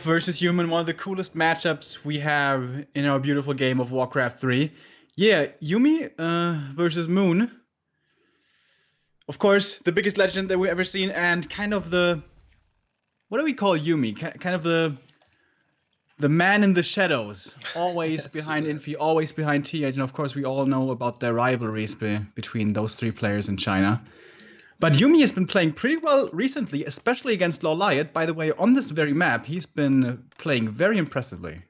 Elf versus Human, one of the coolest matchups we have in our beautiful game of Warcraft 3. Yeah, Yumi versus Moon. Of course, the biggest legend that we've ever seen, and kind of the... What do we call Yumi? Kind of the man in the shadows. Always behind Infi, always behind TH, and of course we all know about the rivalries between those three players in China. But Yumi has been playing pretty well recently, especially against Lawliot. By the way, on this very map, he's been playing very impressively.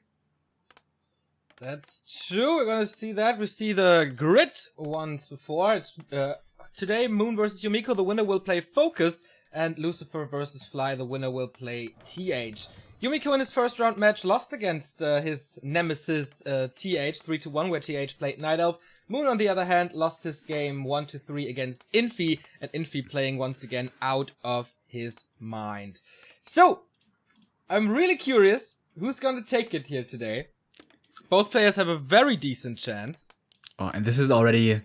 That's true. We're going to see that. We see the grid once before. It's, today, Moon versus Yumiko. The winner will play Focus. And Lucifer versus Fly. The winner will play TH. Yumiko in his first round match lost against his nemesis TH 3-1, where TH played Night Elf. Moon, on the other hand, lost his game 1-3 against Infi, and Infi playing once again out of his mind. So, I'm really curious who's going to take it here today. Both players have a very decent chance. Oh, and this is already...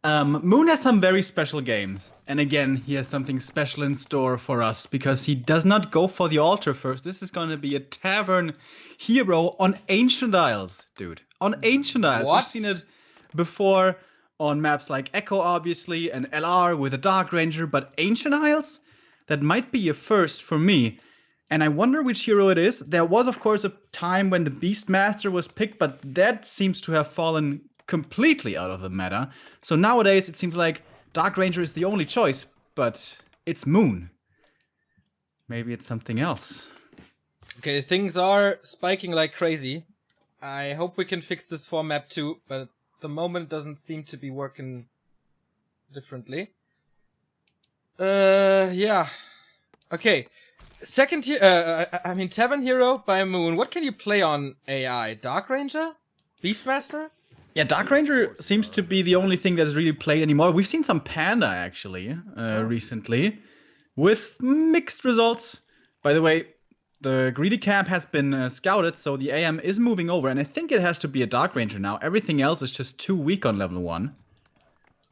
Moon has some very special games. And again, he has something special in store for us, because he does not go for the altar first. This is going to be a tavern hero on Ancient Isles, dude. On Ancient Isles. What? We've seen it before on maps like Echo, obviously, and LR with a Dark Ranger, but Ancient Isles? That might be a first for me. And I wonder which hero it is. There was, of course, a time when the Beastmaster was picked, but that seems to have fallen completely out of the meta. So nowadays, it seems like Dark Ranger is the only choice, but it's Moon. Maybe it's something else. Okay, things are spiking like crazy. I hope we can fix this for map 2, but at the moment it doesn't seem to be working differently. Yeah. Okay. Tavern Hero by Moon. What can you play on AI? Dark Ranger? Beastmaster? Yeah, Dark Ranger seems to be the only thing that's really played anymore. We've seen some Panda, actually, recently, with mixed results. By the way, the Greedy Camp has been scouted, so the AM is moving over, and I think it has to be a Dark Ranger now. Everything else is just too weak on level 1.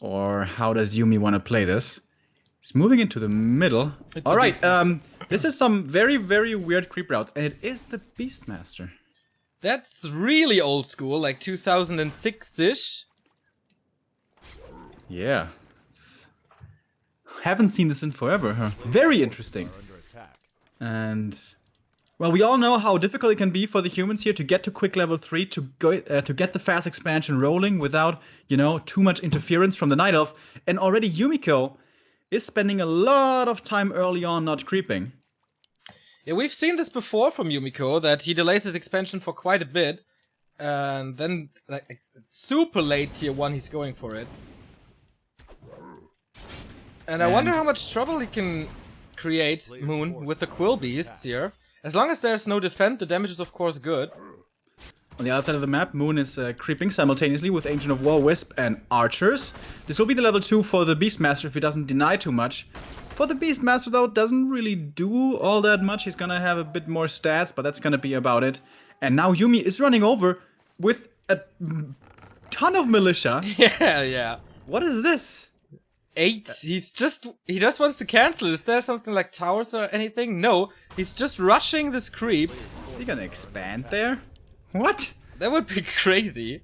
Or how does Yumi want to play this? He's moving into the middle. Alright, this is some very, very weird creep routes, and it is the Beastmaster. That's really old school, like 2006-ish. Yeah. Haven't seen this in forever, huh? Very interesting. And... well, we all know how difficult it can be for the humans here to get to quick level 3, to get the fast expansion rolling without, too much interference from the Night Elf. And already Yumiko is spending a lot of time early on not creeping. Yeah, we've seen this before from Yumiko, that he delays his expansion for quite a bit. And then, like, super late tier 1, he's going for it. And I wonder how much trouble he can create, Moon, with the Quill Beasts here. As long as there's no defend, the damage is of course good. On the other side of the map, Moon is creeping simultaneously with Ancient of War, Wisp, and Archers. This will be the level 2 for the Beastmaster if he doesn't deny too much. For the Beastmaster, though, doesn't really do all that much. He's gonna have a bit more stats, but that's gonna be about it. And now Yumi is running over with a ton of militia. Yeah. What is this? 8. He just wants to cancel it. Is there something like towers or anything? No. He's just rushing this creep. Is he gonna expand there? What? That would be crazy.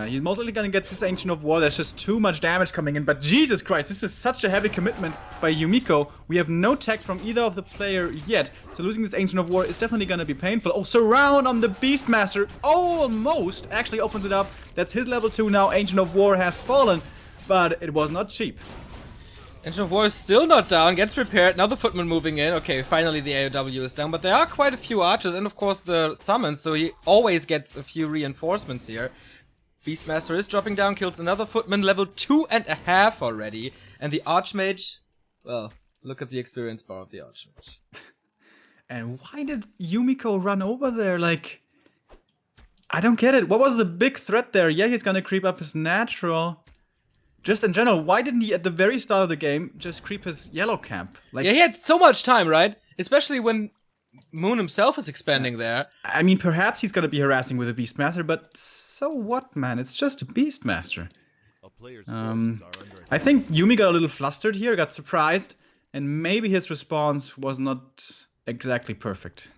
He's most likely gonna get this Ancient of War. There's just too much damage coming in. But Jesus Christ, this is such a heavy commitment by Yumiko. We have no tech from either of the player yet. So losing this Ancient of War is definitely gonna be painful. Oh, Surround on the Beastmaster almost actually opens it up. That's his level 2 now. Ancient of War has fallen. But it was not cheap. Ancient of War is still not down, gets repaired, now the Footman moving in. Okay, finally the AOW is down, but there are quite a few archers and of course the summons, so he always gets a few reinforcements here. Beastmaster is dropping down, kills another Footman, level 2.5 already. And the Archmage, well, look at the experience bar of the Archmage. And why did Yumiko run over there? Like, I don't get it. What was the big threat there? Yeah, he's gonna creep up his natural. Just in general, why didn't he at the very start of the game just creep his yellow camp? Like, yeah, he had so much time, right? Especially when Moon himself is expanding there. I mean, perhaps he's gonna be harassing with a Beastmaster, but so what, man? It's just a Beastmaster. I think Yumi got a little flustered here, got surprised, and maybe his response was not exactly perfect.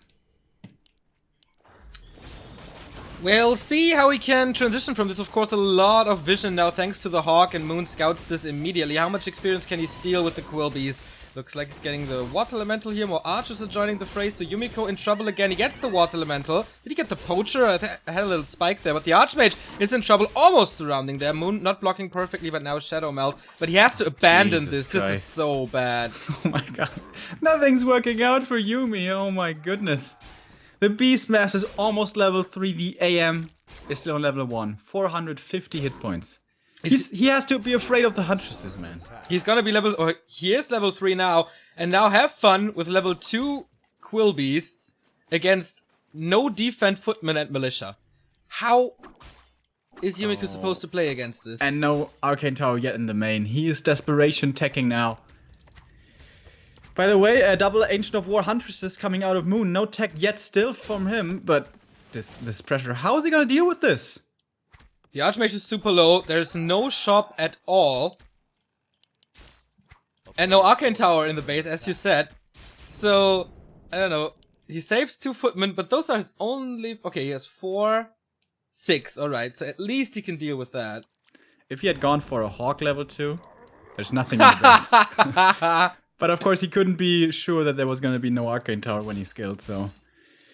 We'll see how he can transition from this. Of course, a lot of vision now thanks to the Hawk, and Moon scouts this immediately. How much experience can he steal with the Quill Beast? Looks like he's getting the Water Elemental here. More archers are joining the fray, so Yumiko in trouble again. He gets the Water Elemental. Did he get the Poacher? I had a little spike there, but the Archmage is in trouble, almost surrounding there. Moon not blocking perfectly, but now Shadow Melt. But he has to abandon Jesus this. This Christ. is so bad. Oh my god. Nothing's working out for Yumi. Oh my goodness. The Beastmaster is almost level 3. The AM is still on level 1. 450 hit points. He has to be afraid of the Huntresses, man. He's gonna be he is level 3 now, and now have fun with level 2 Quill Beasts against no defend Footmen and Militia. How is Yumiko supposed to play against this? And no Arcane Tower yet in the main. He is desperation teching now. By the way, a double Ancient of War Huntresses coming out of Moon. No tech yet still from him, but this pressure. How is he gonna deal with this? The Archmage is super low, there's no shop at all. And no Arcane Tower in the base, as you said. So, I don't know. He saves 2 Footmen, but those are his only... Okay, he has 4, 6, alright. So at least he can deal with that. If he had gone for a Hawk level 2, there's nothing in the base. But of course he couldn't be sure that there was gonna be no Arcane Tower when he skilled, so...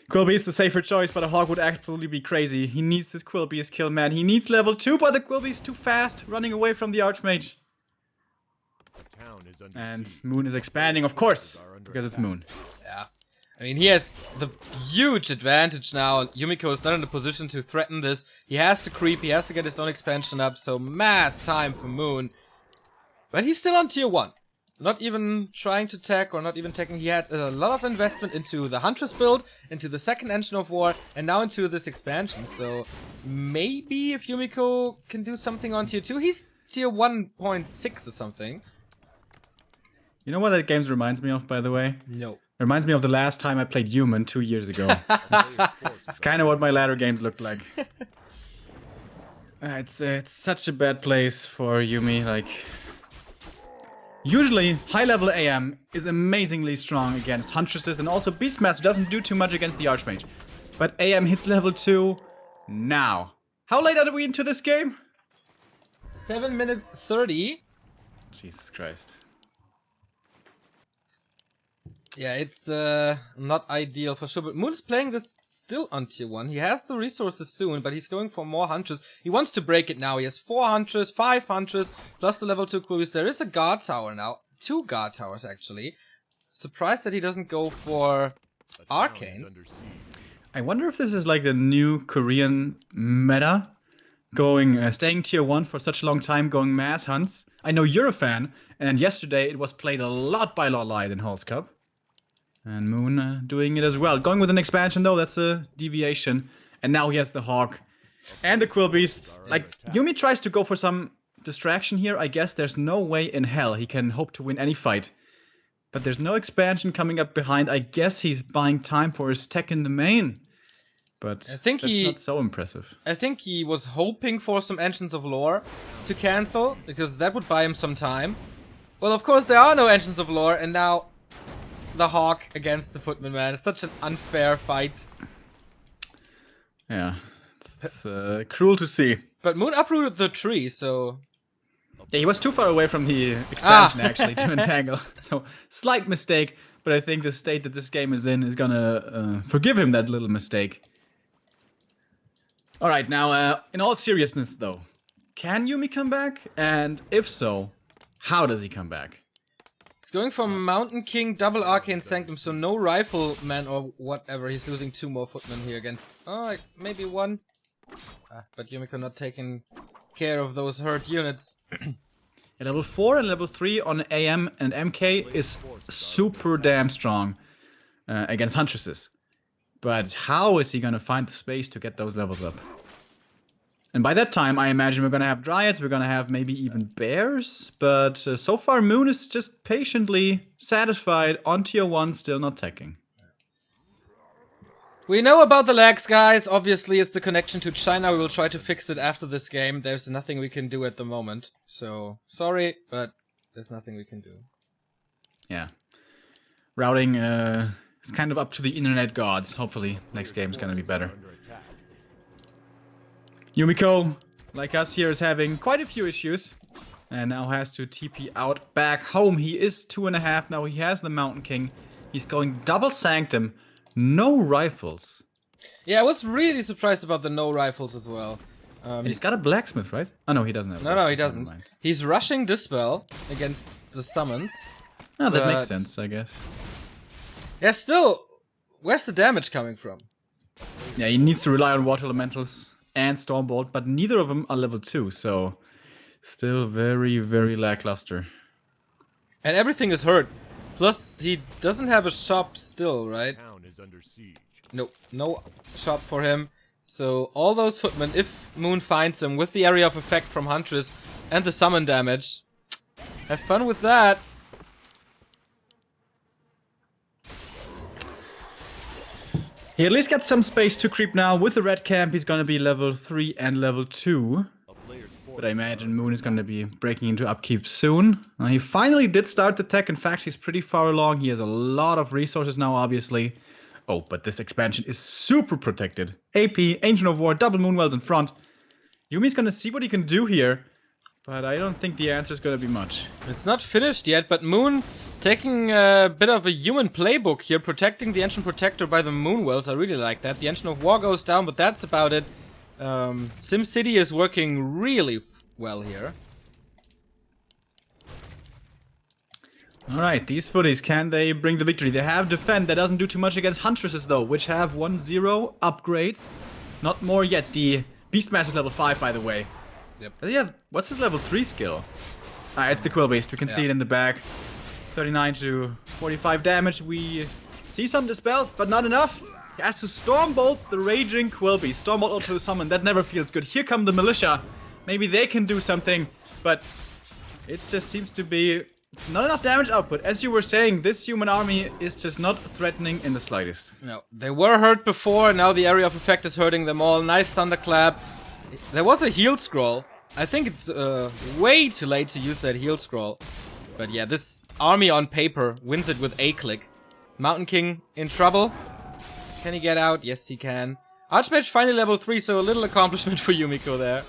Quill Beast the safer choice, but a Hawk would absolutely be crazy. He needs this Quill Beast kill, man. He needs level 2, but the Quill Beast too fast, running away from the Archmage. And Moon is expanding, of course, because it's Moon. Yeah. I mean, he has the huge advantage now. Yumiko is not in a position to threaten this. He has to creep, he has to get his own expansion up, so mass time for Moon. But he's still on tier 1. Not even trying to tech or not even teching. He had a lot of investment into the Huntress build, into the second Engine of War, and now into this expansion. So maybe if Yumiko can do something on tier 2, he's tier 1.6 or something. You know what that game reminds me of, by the way? No. It reminds me of the last time I played Human 2 years ago. It's kind of what my ladder games looked like. It's such a bad place for Yumi, like... Usually, high-level AM is amazingly strong against Huntresses, and also Beastmaster doesn't do too much against the Archmage. But AM hits level 2 now. How late are we into this game? 7 minutes 30. Jesus Christ. Yeah, it's not ideal for sure, but Moon is playing this still on tier 1. He has the resources soon, but he's going for more Hunters. He wants to break it now. He has 4 Hunters, 5 Hunters, plus the level 2 Quill Beast. There is a Guard Tower now. 2 Guard Towers, actually. Surprised that he doesn't go for Arcanes. I wonder if this is like the new Korean meta. Staying tier 1 for such a long time, going mass hunts. I know you're a fan, and yesterday it was played a lot by Lolite in Halls Cup. And Moon doing it as well. Going with an expansion though, that's a deviation. And now he has the Hawk and the Quill Beasts. Like, Yumi tries to go for some distraction here. I guess there's no way in hell he can hope to win any fight. But there's no expansion coming up behind. I guess he's buying time for his tech in the main. But I think that's not so impressive. I think he was hoping for some Engines of Lore to cancel, because that would buy him some time. Well, of course there are no Engines of Lore, and now... the Hawk against the Footman, man. It's such an unfair fight. Yeah, it's cruel to see. But Moon uprooted the tree, so... Yeah, he was too far away from the expansion, actually, to entangle. So, slight mistake, but I think the state that this game is in is gonna forgive him that little mistake. Alright, now, in all seriousness, though, can Yumi come back? And if so, how does he come back? He's going for Mountain King, double Arcane Sanctum, so no Rifleman or whatever. He's losing 2 more Footmen here against... oh, maybe 1. But Yumiko not taking care of those hurt units. Yeah, level 4 and level 3 on AM and MK is super damn strong against Huntresses. But how is he gonna find the space to get those levels up? And by that time, I imagine we're gonna have Dryads, we're gonna have maybe even Bears, but so far Moon is just patiently satisfied on tier 1, still not teching. We know about the lags, guys. Obviously, it's the connection to China. We will try to fix it after this game. There's nothing we can do at the moment. So, sorry, but there's nothing we can do. Yeah. Routing is kind of up to the internet gods. Hopefully, next game's gonna be better. Yumiko, like us here, is having quite a few issues. And now has to TP out back home. He is 2.5 now. He has the Mountain King. He's going double Sanctum. No rifles. Yeah, I was really surprised about the no rifles as well. And he's got a blacksmith, right? Oh no, he doesn't have a No, he blacksmith, doesn't. never mind. He's rushing Dispel against the summons. Oh, that but- makes sense, I guess. Yeah, still, where's the damage coming from? Yeah, he needs to rely on Water Elementals and Stormbolt, but neither of them are level 2, so still very, very lackluster. And everything is hurt. Plus, he doesn't have a shop still, right? Town is under siege. Nope, no shop for him. So all those footmen, if Moon finds him with the area of effect from Huntress and the summon damage, have fun with that. He at least got some space to creep now. With the red camp, he's gonna be level 3 and level 2. A player's force But I imagine Moon is gonna be breaking into upkeep soon. He finally did start the tech. In fact, he's pretty far along. He has a lot of resources now, obviously. Oh, but this expansion is super protected. AP, Ancient of War, double Moonwells in front. Yumi's gonna see what he can do here. But I don't think the answer is gonna be much. It's not finished yet, but Moon taking a bit of a human playbook here, protecting the Ancient Protector by the Moonwells. I really like that. The Ancient of War goes down, but that's about it. SimCity is working really well here. Alright, these footies, can they bring the victory? They have Defend, that doesn't do too much against Huntresses though, which have 1-0 upgrades. Not more yet. The Beastmaster's level 5, by the way. Yep. Does he have, what's his level 3 skill? It's the Quill Beast, we can see it in the back. 39 to 45 damage. We see some dispels, but not enough. He has to Stormbolt the Raging Quill Beast. Stormbolt auto summon, that never feels good. Here come the Militia. Maybe they can do something, but it just seems to be not enough damage output. As you were saying, this human army is just not threatening in the slightest. No, they were hurt before, now the area of effect is hurting them all. Nice thunderclap. There was a heal scroll. I think it's way too late to use that heal scroll. But yeah, this army on paper wins it with a click. Mountain King in trouble. Can he get out? Yes, he can. Archmage finally level 3, so a little accomplishment for Yumiko there.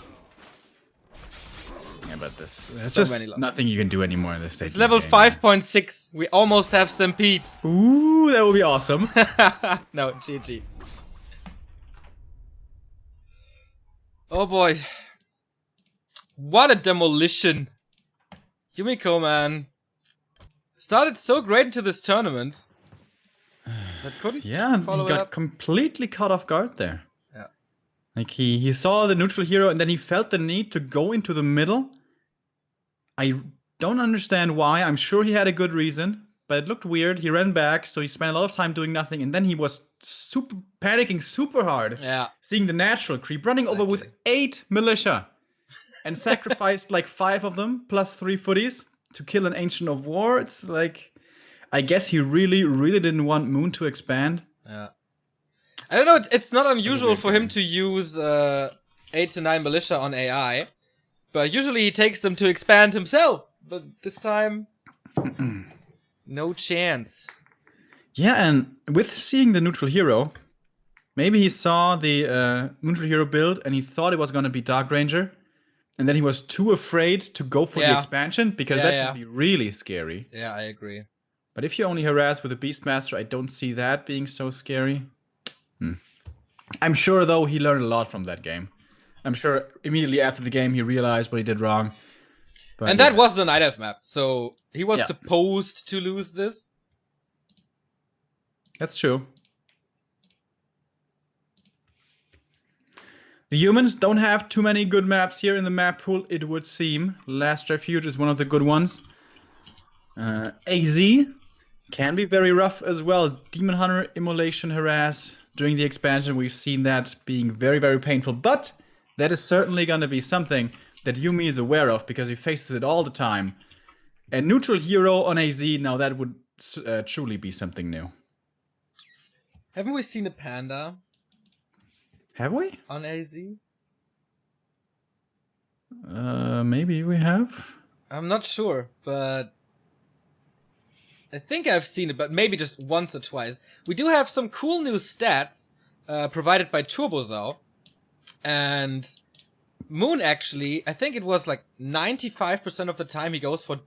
Yeah, but there's So just many losses. nothing you can do anymore in this stage. It's level 5.6. We almost have Stampede. Ooh, that would be awesome. No, GG. Oh boy. What a demolition. Yumiko, man. Started so great into this tournament. But couldn't Yeah, and follow he it got up. completely caught off guard there. Yeah. Like he saw the neutral hero and then he felt the need to go into the middle. I don't understand why. I'm sure he had a good reason, but it looked weird. He ran back, so he spent a lot of time doing nothing, and then he was super panicking super hard. Yeah. Seeing the natural creep running over with 8 militia and sacrificed like 5 of them plus 3 footies to kill an Ancient of War. It's like, I guess he really, really didn't want Moon to expand. Yeah. I don't know, it's not unusual weird for him game. to use 8 to 9 militia on AI. But usually he takes them to expand himself. But this time, no chance. Yeah, and with seeing the neutral hero, maybe he saw the neutral hero build and he thought it was going to be Dark Ranger. And then he was too afraid to go for the Yeah. expansion because Yeah, that yeah. would be really scary. Yeah, I agree. But if you only harass with a Beastmaster, I don't see that being so scary. I'm sure, though, he learned a lot from that game. I'm sure immediately after the game he realized what he did wrong. But And that was the Night Elf map, so he was Yeah. supposed to lose this. That's true. The humans don't have too many good maps here in the map pool, it would seem. Last Refuge is one of the good ones. AZ can be very rough as well. Demon Hunter, Immolation, Harass. During the expansion, we've seen that being very, very painful. But that is certainly going to be something that Yumi is aware of because he faces it all the time. A neutral hero on AZ, now that would truly be something new. Haven't we seen a panda Have we? on AZ? Maybe we have. I'm not sure, but I think I've seen it, but maybe just once or twice. We do have some cool new stats provided by Turbozau. And Moon actually, I think it was like 95% of the time he goes for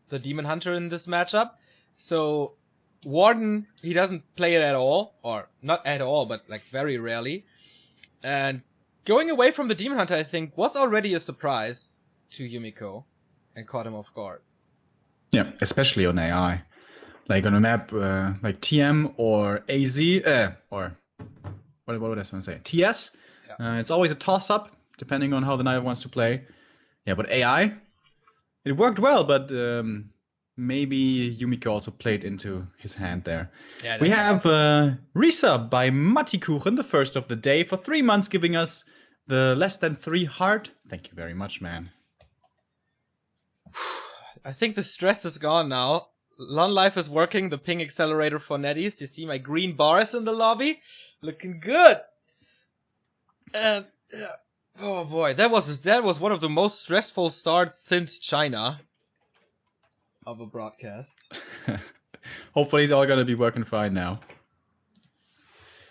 the Demon Hunter in this matchup. So Warden, he doesn't play it at all, or not at all, but like very rarely. And going away from the Demon Hunter, I think, was already a surprise to Yumiko and caught him off guard. Yeah, especially on AI. Like on a map like TM or AZ, or what would I want to say? TS. Yeah. It's always a toss-up, depending on how the knight wants to play. Yeah, but AI, it worked well, but maybe Yumiko also played into his hand there. Yeah, we have resub by Mattikuchen, the first of the day, for 3 months, giving us the less than 3 heart. Thank you very much, man. I think the stress is gone now. Lon Life is working, the ping accelerator for Netties. Do you see my green bars in the lobby? Looking good. And oh boy, that was one of the most stressful starts since China of a broadcast. Hopefully it's all gonna be working fine now.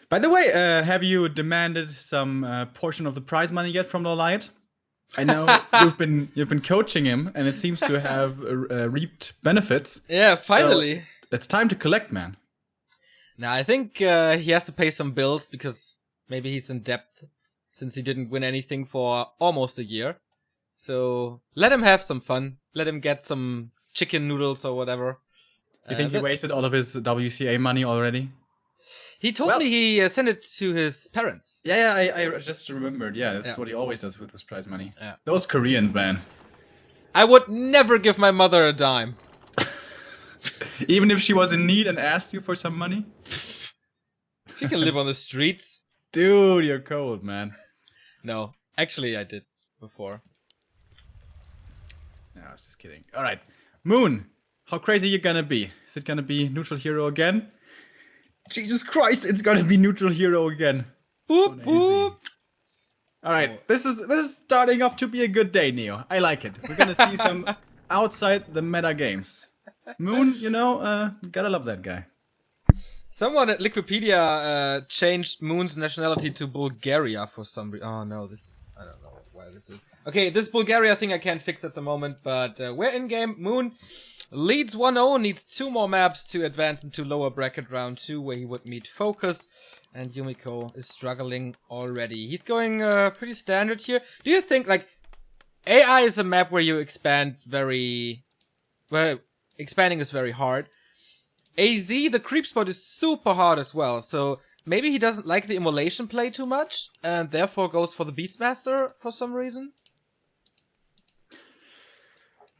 By the way, have you demanded some portion of the prize money yet from Loliot? I know you've been coaching him, and it seems to have reaped benefits. Yeah, finally. So it's time to collect, man. Now I think he has to pay some bills because maybe he's in debt since he didn't win anything for almost a year. So let him have some fun. Let him get some chicken noodles or whatever. You think he wasted all of his WCA money already? He told me he sent it to his parents. Yeah, I just remembered. Yeah, that's what he always does with his prize money. Yeah. Those Koreans, man. I would never give my mother a dime. Even if she was in need and asked you for some money? She can live on the streets. Dude, you're cold, man. No, actually I did before. No, I was just kidding. Alright, Moon, how crazy are you gonna be? Is it gonna be neutral hero again? Jesus Christ, it's gonna be neutral hero again. Boop, boop. Alright, this is starting off to be a good day, Neo. I like it. We're gonna see some outside the meta games. Moon, you know, gotta love that guy. Someone at Liquipedia changed Moon's nationality to Bulgaria for some reason. Oh no, I don't know why this is. Okay, this Bulgaria thing I can't fix at the moment, but we're in game. Moon leads 1-0, needs 2 more maps to advance into lower bracket round 2, where he would meet Focus. And Yumiko is struggling already. He's going pretty standard here. Do you think, like, AI is a map where you expand very... Well, expanding is very hard. AZ, the creep spot is super hard as well, so maybe he doesn't like the immolation play too much, and therefore goes for the Beastmaster for some reason?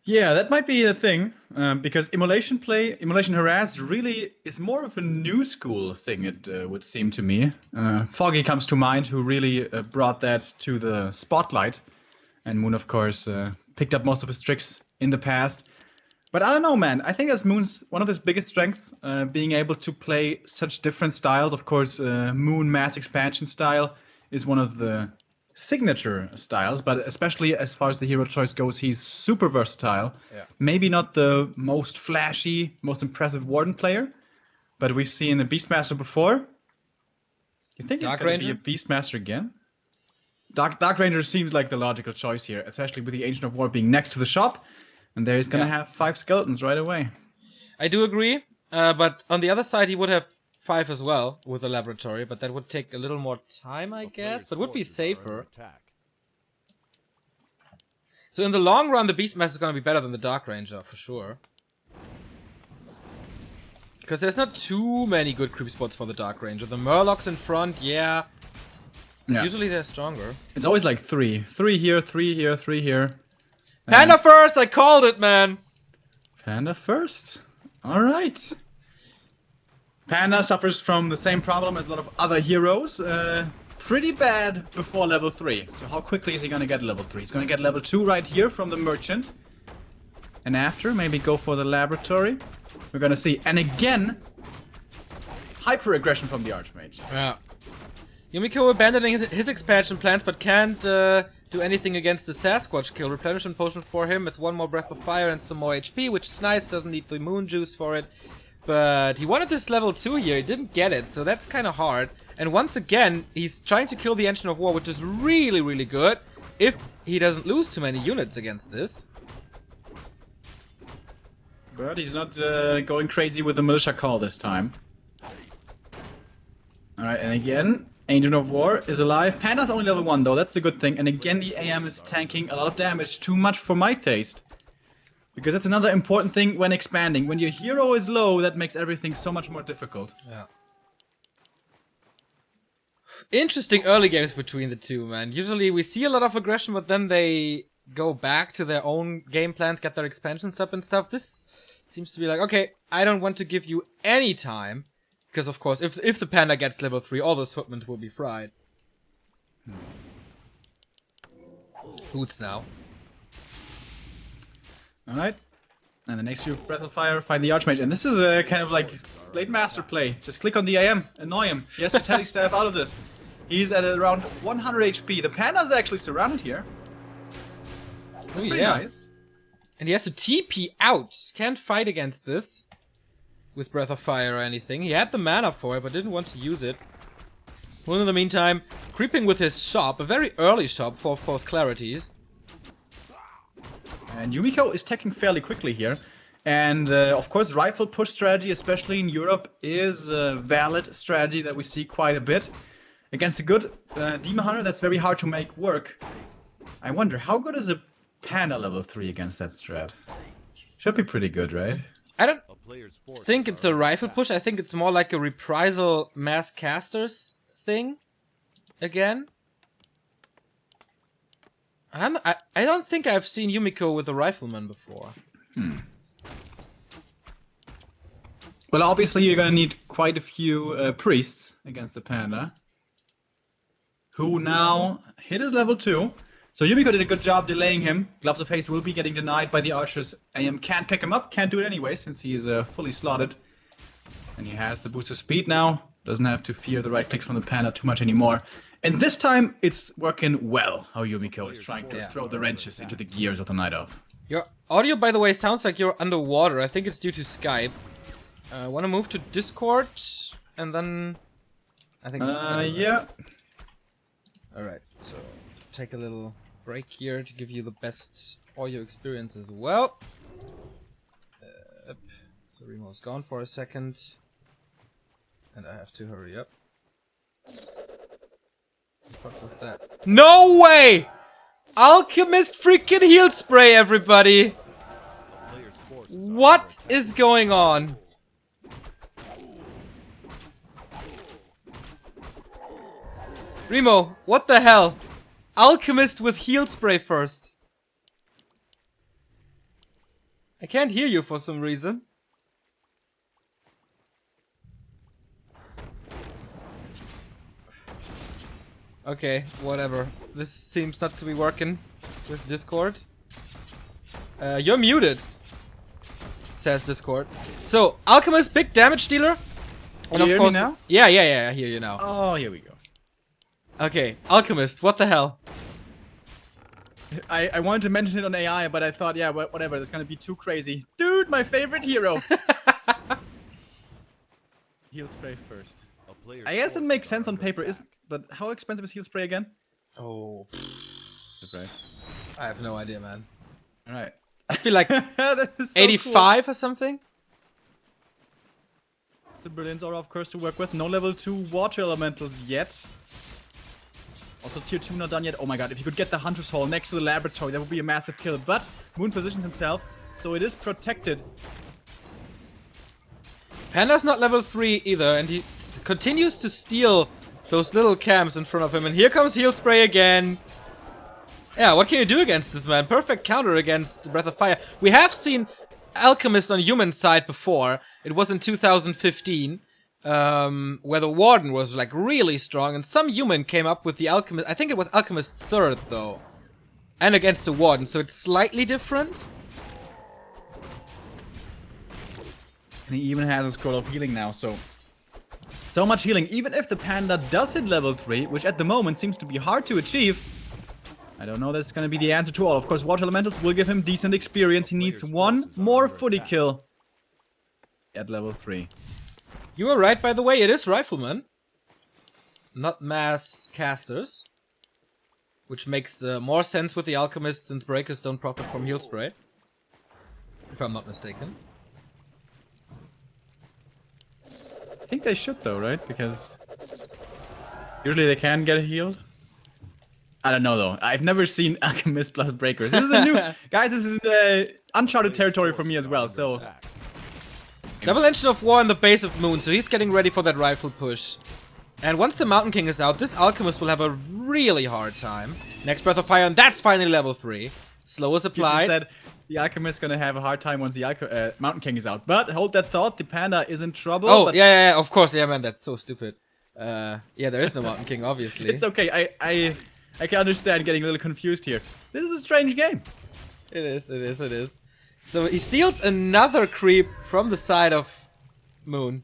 Yeah, that might be a thing, because immolation harass really is more of a new school thing, it would seem to me. Foggy comes to mind, who really brought that to the spotlight, and Moon, of course, picked up most of his tricks in the past. But I don't know, man. I think that's Moon's one of his biggest strengths, being able to play such different styles. Of course, Moon mass expansion style is one of the signature styles, but especially as far as the hero choice goes, he's super versatile. Yeah. Maybe not the most flashy, most impressive Warden player, but we've seen a Beastmaster before. You think it's going to be a Beastmaster again? Dark Ranger seems like the logical choice here, especially with the Ancient of War being next to the shop. And there he's going to have 5 skeletons right away. I do agree, but on the other side he would have 5 as well with the laboratory, but that would take a little more time, I guess. But would be safer. So in the long run, the Beastmaster is going to be better than the Dark Ranger, for sure. Because there's not too many good creep spots for the Dark Ranger. The Murlocs in front, yeah. Usually they're stronger. It's always like 3. 3 here, 3 here, 3 here. Panda first! I called it, man! Panda first? Alright. Panda suffers from the same problem as a lot of other heroes. Pretty bad before level 3. So how quickly is he gonna get level 3? He's gonna get level 2 right here from the Merchant. And after, maybe go for the Laboratory. We're gonna see, and again, hyper aggression from the Archmage. Yeah. Yumiko abandoning his expansion plans, but can't do anything against the Sasquatch kill. Replenishment potion for him, it's 1 more Breath of Fire and some more HP, which is nice, doesn't need the Moon Juice for it. But he wanted this level 2 here, he didn't get it, so that's kind of hard. And once again, he's trying to kill the Engine of War, which is really, really good, if he doesn't lose too many units against this. But he's not going crazy with the Militia Call this time. Alright, and again, Angel of War is alive. Panda's only level 1 though, that's a good thing. And again, the AM is tanking a lot of damage, too much for my taste. Because that's another important thing when expanding. When your hero is low, that makes everything so much more difficult. Yeah. Interesting early games between the two, man. Usually we see a lot of aggression, but then they go back to their own game plans, get their expansions up and stuff. This seems to be like, okay, I don't want to give you any time. Because, of course, if the Panda gets level 3, all those footmen will be fried. Boots now. Alright. And the next few Breath of Fire find the Archmage. And this is a kind of like Blade Master play. Just click on the AM, annoy him. He has to tele staff out of this. He's at around 100 HP. The Panda's actually surrounded here. Oh, pretty yeah. nice. And he has to TP out. Can't fight against this with Breath of Fire or anything. He had the mana for it, but didn't want to use it. Well, in the meantime, creeping with his shop, a very early shop for, of course, Clarities. And Yumiko is taking fairly quickly here. And, of course, rifle push strategy, especially in Europe, is a valid strategy that we see quite a bit. Against a good Demon Hunter, that's very hard to make work. I wonder, how good is a Panda level 3 against that strat? Should be pretty good, right? I don't think it's a rifle push. I think it's more like a reprisal mass casters thing. Again. I don't think I've seen Yumiko with a rifleman before. Well, obviously you're gonna need quite a few priests against the Panda. Who now hit his level 2. So Yumiko did a good job delaying him. Gloves of Haste will be getting denied by the archers. AM can't pick him up, can't do it anyway since he is fully slotted. And he has the boost of speed now. Doesn't have to fear the right clicks from the Panda too much anymore. And this time it's working well how Yumiko is trying to throw the wrenches into the gears of the Night Elf. Your audio, by the way, sounds like you're underwater. I think it's due to Skype. Want to move to Discord? And then... I think it's yeah. Alright, so take a little break here to give you the best audio experience as well. So Remo's gone for a second. And I have to hurry up. What was that? No way! Alchemist freaking heal spray, everybody! What is going on? Remo, what the hell? Alchemist with heal spray first. I can't hear you for some reason. Okay, whatever. This seems not to be working with Discord. You're muted, says Discord. So, Alchemist, big damage dealer. And of course, now? Yeah, I hear you now. Oh, here we go. Okay, Alchemist, what the hell? I wanted to mention it on AI, but I thought, yeah, whatever, that's gonna be too crazy. Dude, my favorite hero! Heal spray first. I guess it makes sense on paper, but how expensive is heal spray again? Oh, Right. I have no idea, man. Alright. It'd be like That is so 85 cool. or something? It's a brilliant Zora, of course, to work with. No level 2 water elementals yet. Also, tier 2 not done yet. Oh my god, if you could get the Hunter's Hall next to the laboratory, that would be a massive kill. But Moon positions himself, so it is protected. Panda's not level 3 either, and he continues to steal those little camps in front of him. And here comes heal spray again. Yeah, what can you do against this man? Perfect counter against Breath of Fire. We have seen Alchemist on human side before. It was in 2015. Where the Warden was like really strong, and some human came up with the Alchemist. I think it was Alchemist 3rd though, and against the Warden, so it's slightly different. And he even has a scroll of healing now, so much healing. Even if the Panda does hit level 3, which at the moment seems to be hard to achieve, I don't know that's gonna be the answer to all. Of course, Water Elementals will give him decent experience. He needs one more footy kill at level 3. You were right, by the way. It is Rifleman, not Mass Casters. Which makes more sense with the Alchemists since Breakers don't profit from Heal Spray. If I'm not mistaken. I think they should though, right? Because usually they can get healed. I don't know though. I've never seen Alchemist plus Breakers. This is a new... Guys, this is uncharted territory for me as well, so... Double Engine of War in the base of Moon, so he's getting ready for that rifle push. And once the Mountain King is out, this Alchemist will have a really hard time. Next Breath of Fire, and that's finally level 3. Slow is You applied. just said the Alchemist is gonna have a hard time once the Mountain King is out. But hold that thought, the Panda is in trouble. Oh, but yeah, of course. Yeah, man, that's so stupid. Yeah, there is no Mountain King, obviously. It's okay. I can understand getting a little confused here. This is a strange game. It is. So he steals another creep from the side of Moon.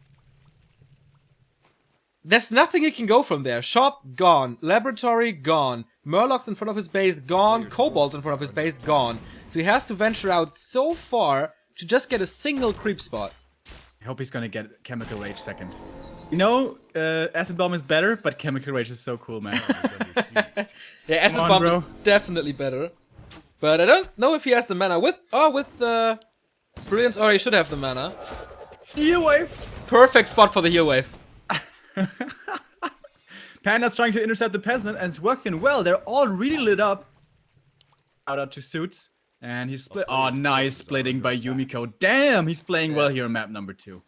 There's nothing he can go from there. Shop, gone. Laboratory, gone. Murlocs in front of his base, gone. Kobolds in front of his base, gone. So he has to venture out so far to just get a single creep spot. I hope he's gonna get Chemical Rage second. You know, Acid Bomb is better, but Chemical Rage is so cool, man. Yeah, Acid Come on, Bomb bro. is definitely better. But I don't know if he has the mana with the Brilliance, or he should have the mana. Heal Wave! Perfect spot for the heal wave. Panda's trying to intercept the peasant, and it's working well. They're all really lit up. Out to Suits. And he's split. Oh, nice splitting by Yumiko. Damn, he's playing well here on map number 2.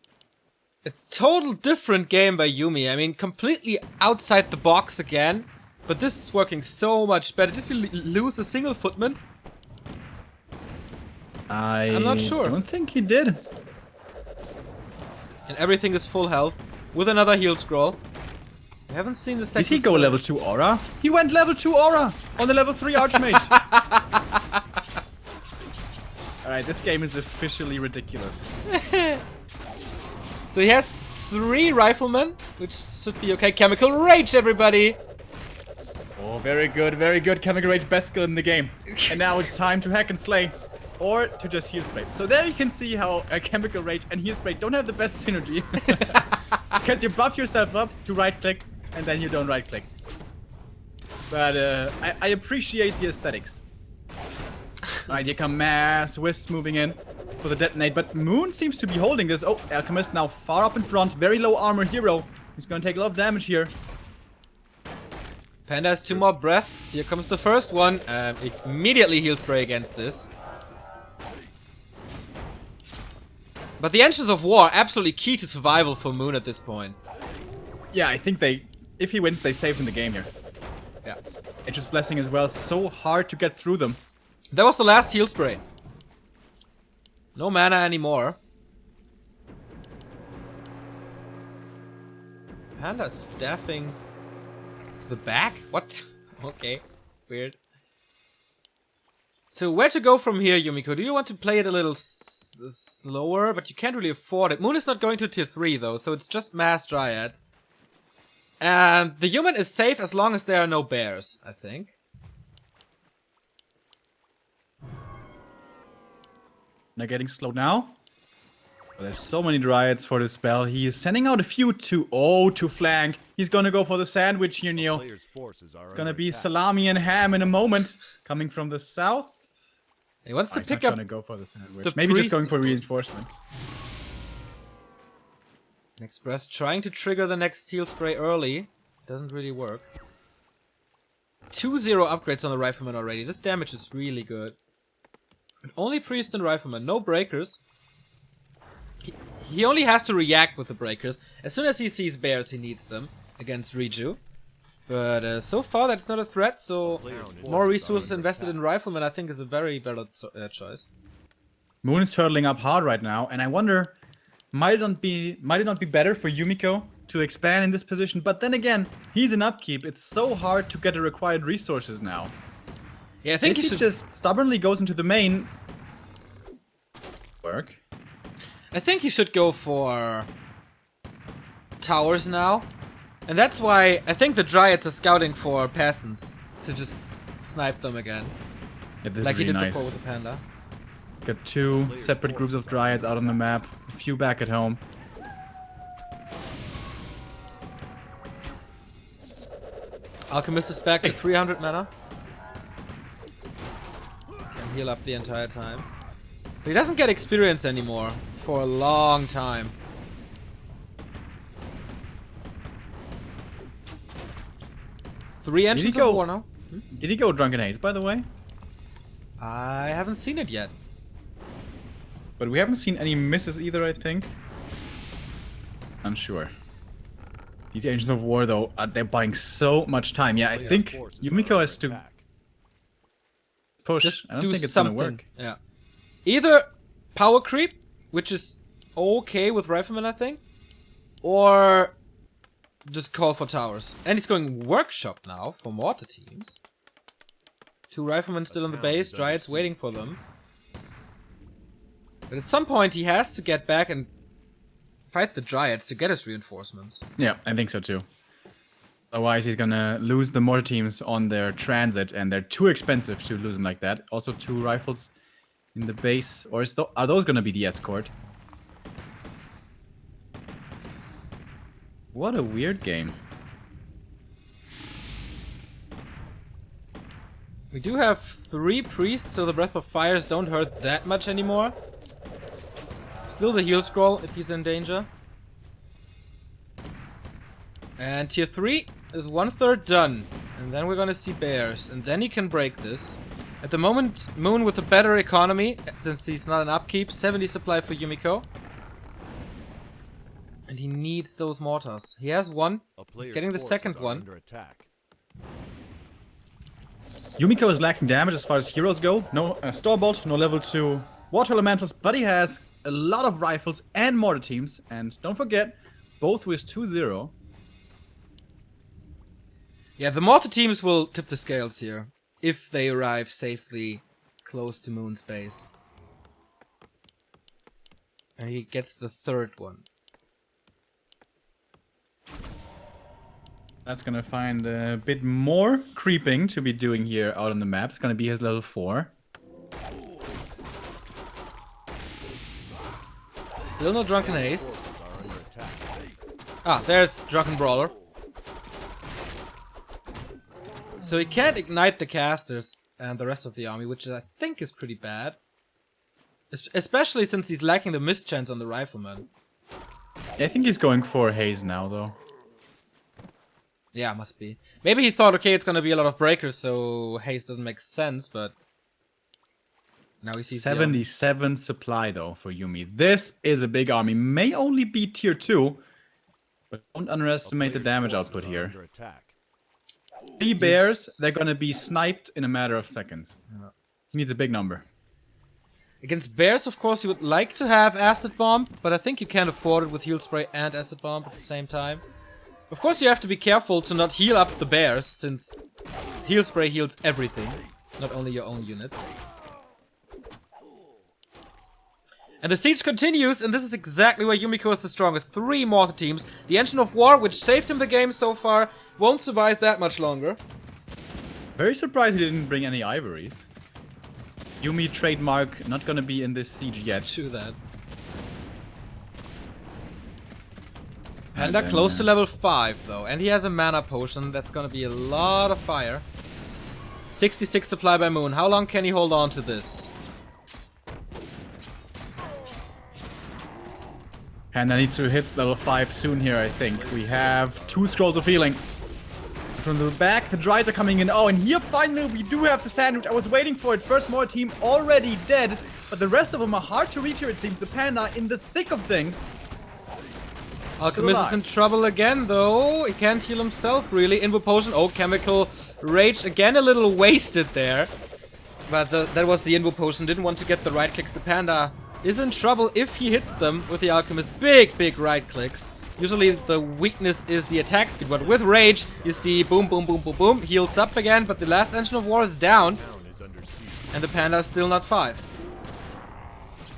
A total different game by Yumi. I mean, completely outside the box again. But this is working so much better. Did he lose a single footman? I'm not sure. I don't think he did. And everything is full health. With another heal scroll. I haven't seen the second. Did he go level 2 aura? He went level 2 aura on the level 3 Archmage. Alright, this game is officially ridiculous. So he has 3 riflemen, which should be okay. Chemical Rage, everybody! Oh, very good. Chemical Rage, best skill in the game. And now it's time to hack and slay. Or to just heal spray. So there you can see how Chemical Rage and heal spray don't have the best synergy. Because you buff yourself up to right click, and then you don't right click. But I appreciate the aesthetics. Alright, here come Mass Wisps moving in for the detonate, but Moon seems to be holding this. Oh, Alchemist now far up in front, very low armor hero. He's gonna take a lot of damage here. Panda has 2 more breaths. Here comes the first one. Immediately heal spray against this. But the Engines of War, absolutely key to survival for Moon at this point. Yeah, I think if he wins, they save in the game here. Yeah. Aegis Blessing as well, so hard to get through them. That was the last heal spray. No mana anymore. Panda staffing to the back? What? Okay. Weird. So where to go from here, Yumiko? Do you want to play it a little slower? But you can't really afford it. Moon is not going to tier 3 though, so it's just Mass Dryads. And the human is safe as long as there are no bears, I think. They're getting slowed now. But there's so many Dryads for this spell. He is sending out a few to flank. He's gonna go for the sandwich here, Neil. It's gonna be salami and ham in a moment. Coming from the south. He wants to He's pick not up gonna go for the sandwich. the Maybe just priest. going for reinforcements. Next breath, trying to trigger the next heal spray early. Doesn't really work. 2-0 upgrades on the Rifleman already. This damage is really good. And only Priest and Rifleman, no breakers. He only has to react with the breakers. As soon as he sees bears, he needs them against Riju. But so far, that's not a threat, so more resources invested in Rifleman, I think, is a very valid choice. Moon is hurtling up hard right now, and I wonder, might it not be better for Yumiko to expand in this position? But then again, he's in upkeep. It's so hard to get the required resources now. Yeah, I think if he he should just stubbornly goes into the main. Work. I think he should go for towers now. And that's why I think the Dryads are scouting for peasants to just snipe them again. Yeah, this Like is he really did nice. before with the Panda. Got 2 separate groups of Dryads out on the map. A few back at home. Alchemist is back to 300 mana. Can heal up the entire time. But he doesn't get experience anymore for a long time. Three entrants of war now. Did he go Drunken Haze, by the way? I haven't seen it yet. But we haven't seen any misses either, I think. Unsure. These Agents of War, though, they're buying so much time. Yeah, I think Yumiko has to push. Just I don't do think it's something. gonna work. Yeah. Either power creep, which is okay with Rifleman, I think, or just call for towers. And he's going Workshop now for mortar teams. 2 Riflemen still in the base, Dryads waiting for them. But at some point he has to get back and fight the Dryads to get his reinforcements. Yeah, I think so too. Otherwise, he's gonna lose the mortar teams on their transit, and they're too expensive to lose them like that. Also, 2 rifles in the base, or are those gonna be the escort? What a weird game. We do have 3 priests, so the Breath of Fires don't hurt that much anymore. Still the heal scroll if he's in danger. And tier 3 is 1/3 done. And then we're gonna see bears. And then he can break this. At the moment, Moon with a better economy, since he's not an upkeep. 70 supply for Yumiko. And he needs those mortars. He has 1. He's getting the second one. Yumiko is lacking damage as far as heroes go. No Storebolt, no level 2 Water Elementals, but he has a lot of rifles and mortar teams. And don't forget, both with 2-0. Yeah, the mortar teams will tip the scales here. If they arrive safely close to Moon's base. And he gets the 3rd one. That's gonna find a bit more creeping to be doing here out on the map. It's gonna be his level 4. Still no Drunken Ace. Ah, there's Drunken Brawler. So he can't ignite the casters and the rest of the army, which I think is pretty bad. Especially since he's lacking the mischance on the Rifleman. I think he's going for Haze now, though. Yeah, must be. Maybe he thought, okay, it's gonna be a lot of breakers, so haste doesn't make sense, but now he sees 77 supply, though, for Yumi. This is a big army. May only be tier 2, but don't underestimate the damage output here. 3 bears, they're gonna be sniped in a matter of seconds. Yeah. He needs a big number. Against bears, of course, you would like to have Acid Bomb, but I think you can't afford it with Heal Spray and Acid Bomb at the same time. Of course, you have to be careful to not heal up the bears, since Heal Spray heals everything, not only your own units. And the siege continues, and this is exactly where Yumiko is the strongest. 3 mortar teams. The Engine of War, which saved him the game so far, won't survive that much longer. Very surprised he didn't bring any ivories. Yumi trademark not gonna be in this siege yet. True that. Panda close to level 5 though, and he has a mana potion. That's gonna be a lot of fire. 66 supply by Moon. How long can he hold on to this? Panda needs to hit level 5 soon here, I think. We have 2 scrolls of healing. From the back, the Dryads are coming in. Oh, and here finally we do have the sandwich. I was waiting for it. First more team already dead, but the rest of them are hard to reach here, it seems. The Panda in the thick of things. Alchemist is in trouble again, though. He can't heal himself, really. Invo Potion. Oh, Chemical Rage. Again, a little wasted there. But that was the Invo Potion. Didn't want to get the right clicks. The Panda is in trouble if he hits them with the Alchemist. Big, big right clicks. Usually the weakness is the attack speed, but with Rage, you see boom, boom, boom, boom, boom. Heals up again, but the last Engine of War is down. And the Panda is still not 5.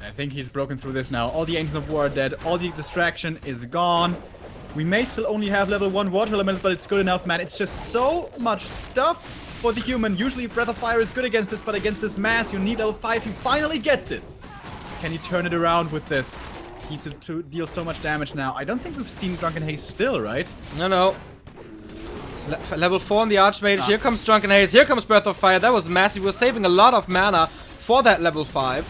I think he's broken through this now. All the Ancients of War are dead. All the distraction is gone. We may still only have level 1 water elements, but it's good enough, man. It's just so much stuff for the human. Usually Breath of Fire is good against this, but against this mass, you need level 5. He finally gets it. Can he turn it around with this? He needs to deal so much damage now. I don't think we've seen Drunken Haze still, right? No. Level 4 on the Archmage. Here comes Drunken Haze. Here comes Breath of Fire. That was massive. We were saving a lot of mana for that level 5.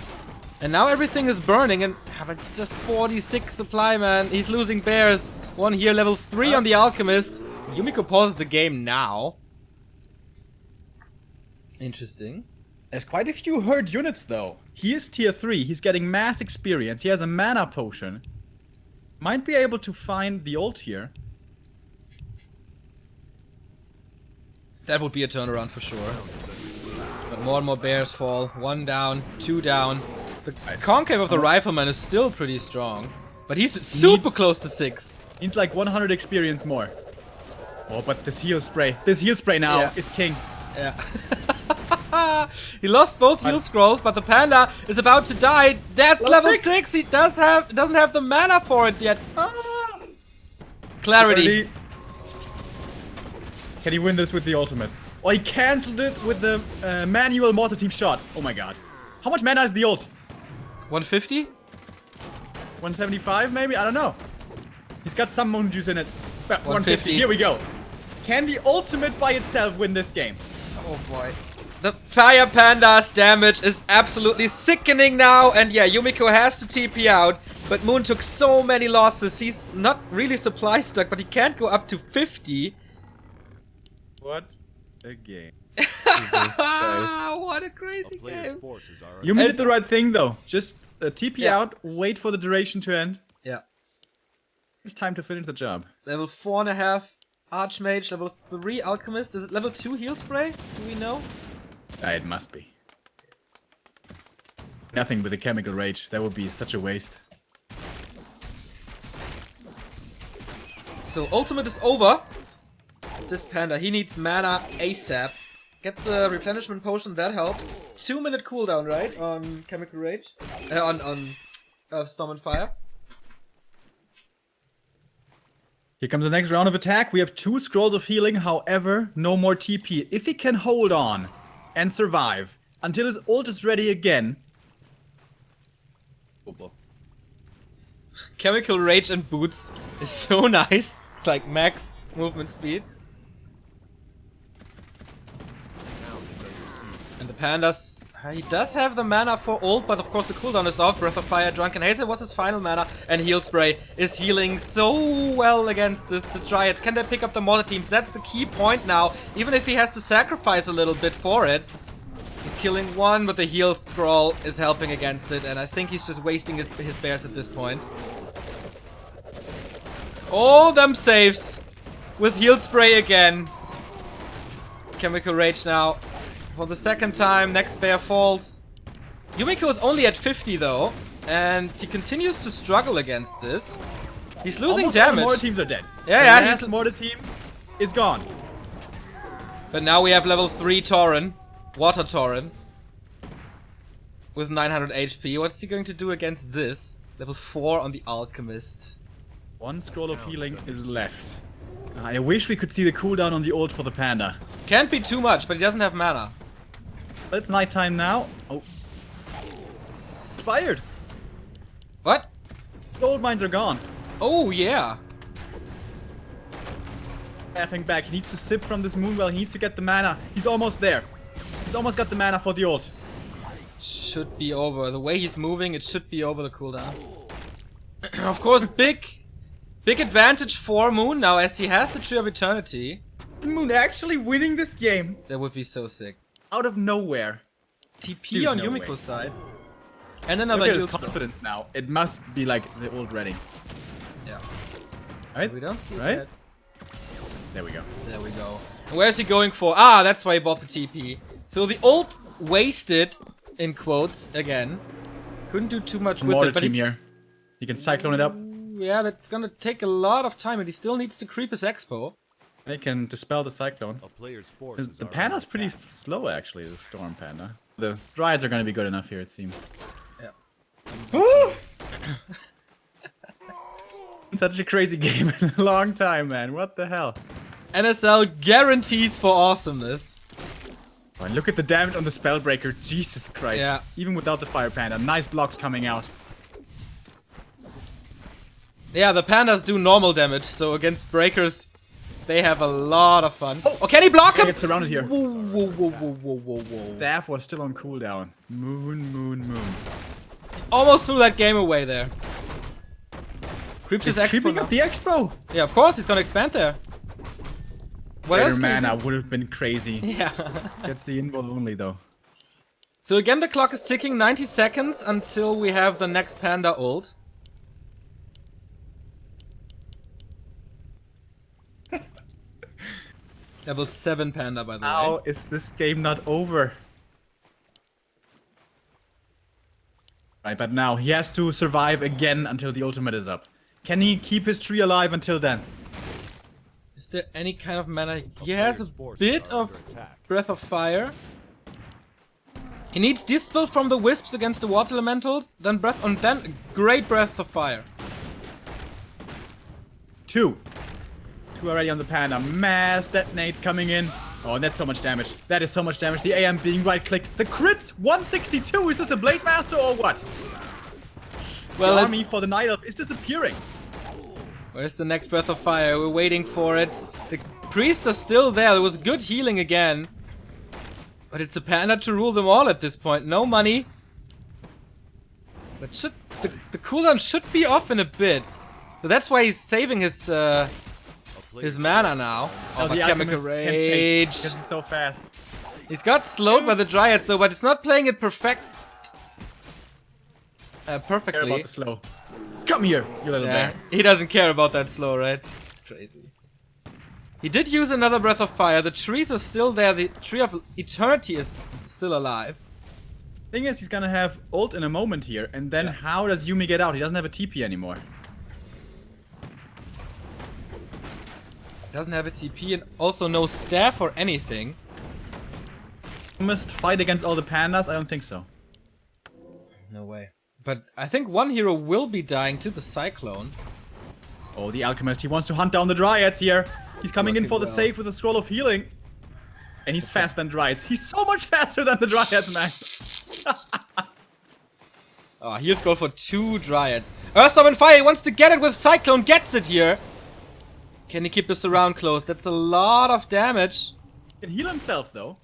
And now everything is burning, and it's just 46 supply, man. He's losing bears. One here, level 3 on the Alchemist. Yumiko pauses the game now. Interesting. There's quite a few hurt units, though. He is tier 3. He's getting mass experience. He has a mana potion. Might be able to find the ult here. That would be a turnaround for sure. But more and more bears fall. 1 down, 2 down. The concave of the Rifleman is still pretty strong. But he's super close to 6. Needs like 100 experience more. Oh, but this heal spray. This heal spray now is king. Yeah. He lost both heal scrolls, but the panda is about to die. That's level 6. He doesn't have the mana for it yet. Clarity. Can he win this with the ultimate? Oh, he cancelled it with the manual mortar team shot. Oh my god. How much mana is the ult? 150? 175 maybe? I don't know. He's got some moon juice in it. 150. Here we go. Can the ultimate by itself win this game? Oh boy. The Fire Panda's damage is absolutely sickening now. And yeah, Yumiko has to TP out. But Moon took so many losses. He's not really supply stuck, but he can't go up to 50. What a game. What a crazy game. Yumi did the right thing though. Just TP out, wait for the duration to end. Yeah. It's time to finish the job. Level 4.5 Archmage, level 3 Alchemist. Is it level 2 Heal Spray? Do we know? It must be. Nothing with a Chemical Rage. That would be such a waste. So ultimate is over. This panda, he needs mana ASAP. Gets a replenishment potion, that helps. 2-minute cooldown, right? On Chemical Rage. On Storm and Fire. Here comes the next round of attack. We have 2 scrolls of healing, however, no more TP. If he can hold on and survive until his ult is ready again. Chemical Rage and Boots is so nice. It's like max movement speed. And the pandas, he does have the mana for ult, but of course the cooldown is off. Breath of Fire, Drunken Haze was his final mana, and Heal Spray is healing so well against the Dryads. Can they pick up the mortar teams? That's the key point now, even if he has to sacrifice a little bit for it. He's killing one, but the heal scroll is helping against it, and I think he's just wasting his bears at this point. All them saves with Heal Spray again. Chemical Rage now. For the second time, next bear falls. Yumiko is only at 50 though, and he continues to struggle against this. He's losing almost damage. All the mortar teams are dead. Yeah, his mortar team is gone. But now we have level 3 Tauren, Water Tauren, with 900 HP. What's he going to do against this? Level 4 on the Alchemist. 1 scroll of healing is left. I wish we could see the cooldown on the ult for the panda. Can't be too much, but he doesn't have mana. But it's nighttime now. Oh. Expired. What? Gold mines are gone. Oh, yeah. Effing back. He needs to sip from this moonwell. He needs to get the mana. He's almost there. He's almost got the mana for the ult. Should be over. The way he's moving, it should be over the cooldown. Of course, big advantage for Moon now, as he has the Tree of Eternity. Moon actually winning this game. That would be so sick. Out of nowhere. TP Dude, on no Yumiko's way. side. And another Look at heal his confidence now. It must be like the ult ready. Yeah. Right? We don't see Right? that. There we go. There we go. And where's he going for? Ah, that's why he bought the TP. So the ult wasted, in quotes, again. Couldn't do too much with Mortar it. But team here. He can cyclone it up. yeah, that's gonna take a lot of time, and he still needs to creep his expo. He can dispel the cyclone. A player's forces The are panda's under pretty attack. slow actually, the storm panda. The Dryads are gonna be good enough here, it seems. Yeah. Such a crazy game in a long time, man. What the hell? NSL guarantees for awesomeness. Oh, and look at the damage on the Spellbreaker. Jesus Christ. Yeah. Even without the Fire Panda. Nice blocks coming out. Yeah, the pandas do normal damage, so against breakers, they have a lot of fun. Oh, can he block him? He gets surrounded here. Whoa, whoa, whoa, whoa, whoa, whoa, whoa. Staff was still on cooldown. Moon. Almost threw that game away there. Creeps his He's expo creeping now. up the expo. Yeah, of course, he's gonna expand there. What Better else can he mana do? would have been crazy. Yeah. Gets the invul only though. So again, the clock is ticking. 90 seconds until we have the next panda ult. Level 7 panda, by the How way. is this game not over? Right, but now he has to survive again until the ultimate is up. Can he keep his tree alive until then? Is there any kind of mana? He has a bit of Breath of Fire. He needs Dispel from the Wisps against the Water Elementals, then Great Breath of Fire. Two already on the panda. Mass detonate coming in. Oh, and that's so much damage. That is so much damage. The AM being right-clicked. The crits 162. Is this a Blade Master or what? Well, The army for the Night Elf is disappearing. Where's the next Breath of Fire? We're waiting for it. The priests are still there. There was good healing again. But it's a panda to rule them all at this point. No money. But the cooldown should be off in a bit. So that's why he's saving his mana now. Oh, Oh, the Chemical Alchemist can't chase Rage. because he's so fast. He's got slowed by the Dryads though, but it's not playing it perfectly. Care Perfectly. about the slow. Come here, you little Yeah, bear. he doesn't care about that slow, right? It's crazy. He did use another Breath of Fire. The trees are still there. The Tree of Eternity is still alive. Thing is, he's gonna have ult in a moment here, and then how does Yumi get out? He doesn't have a TP anymore. Doesn't have a TP and also no staff or anything. Must fight against all the pandas? I don't think so. No way. But I think one hero will be dying to the Cyclone. Oh, the Alchemist, he wants to hunt down the Dryads here. He's coming in Working for the well. save with a Scroll of Healing. And he's faster than Dryads. He's so much faster than the Dryads, man. Oh, heal scroll for 2 Dryads. Earthstorm and Fire, he wants to get it with Cyclone, gets it here. Can he keep the surround closed? That's a lot of damage. He can heal himself, though.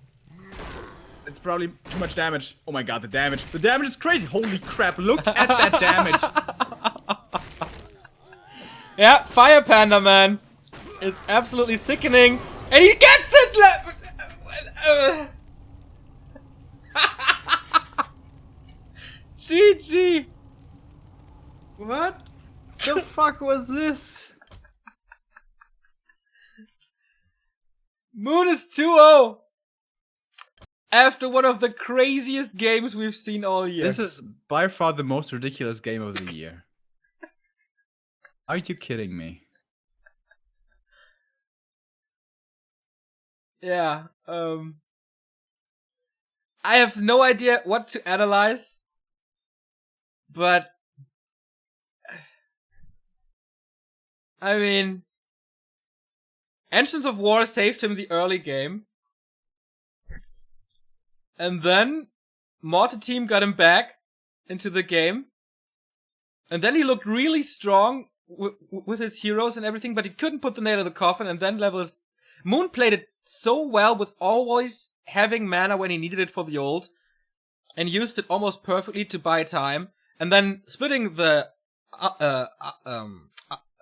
It's probably too much damage. Oh my god, the damage. The damage is crazy. Holy crap, look at that damage. Yeah, Fire Panda, man. Is absolutely sickening. And he gets it! GG. What the fuck was this? Moon is 2-0. After one of the craziest games we've seen all year. This is by far the most ridiculous game of the year. Are you kidding me? Yeah, I have no idea what to analyze, but I mean, Engines of War saved him the early game, and then Mortar Team got him back into the game, and then he looked really strong with his heroes and everything, but he couldn't put the nail in the coffin, and then Moon played it so well with always having mana when he needed it for the ult, and used it almost perfectly to buy time, and then splitting the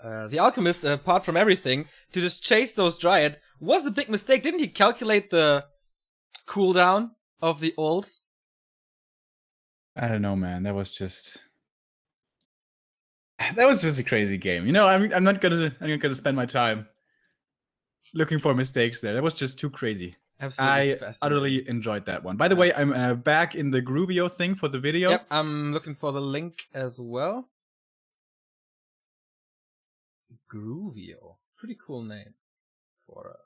Alchemist apart from everything to just chase those Dryads was a big mistake. Didn't he calculate the cooldown of the ult? I don't know, man. That was just a crazy game. You know, I'm not gonna spend my time looking for mistakes there. That was just too crazy. Absolutely I fascinating. utterly enjoyed that one. By the way, I'm back in the Groovio thing for the video. Yep, I'm looking for the link as well. Groovio. Pretty cool name for a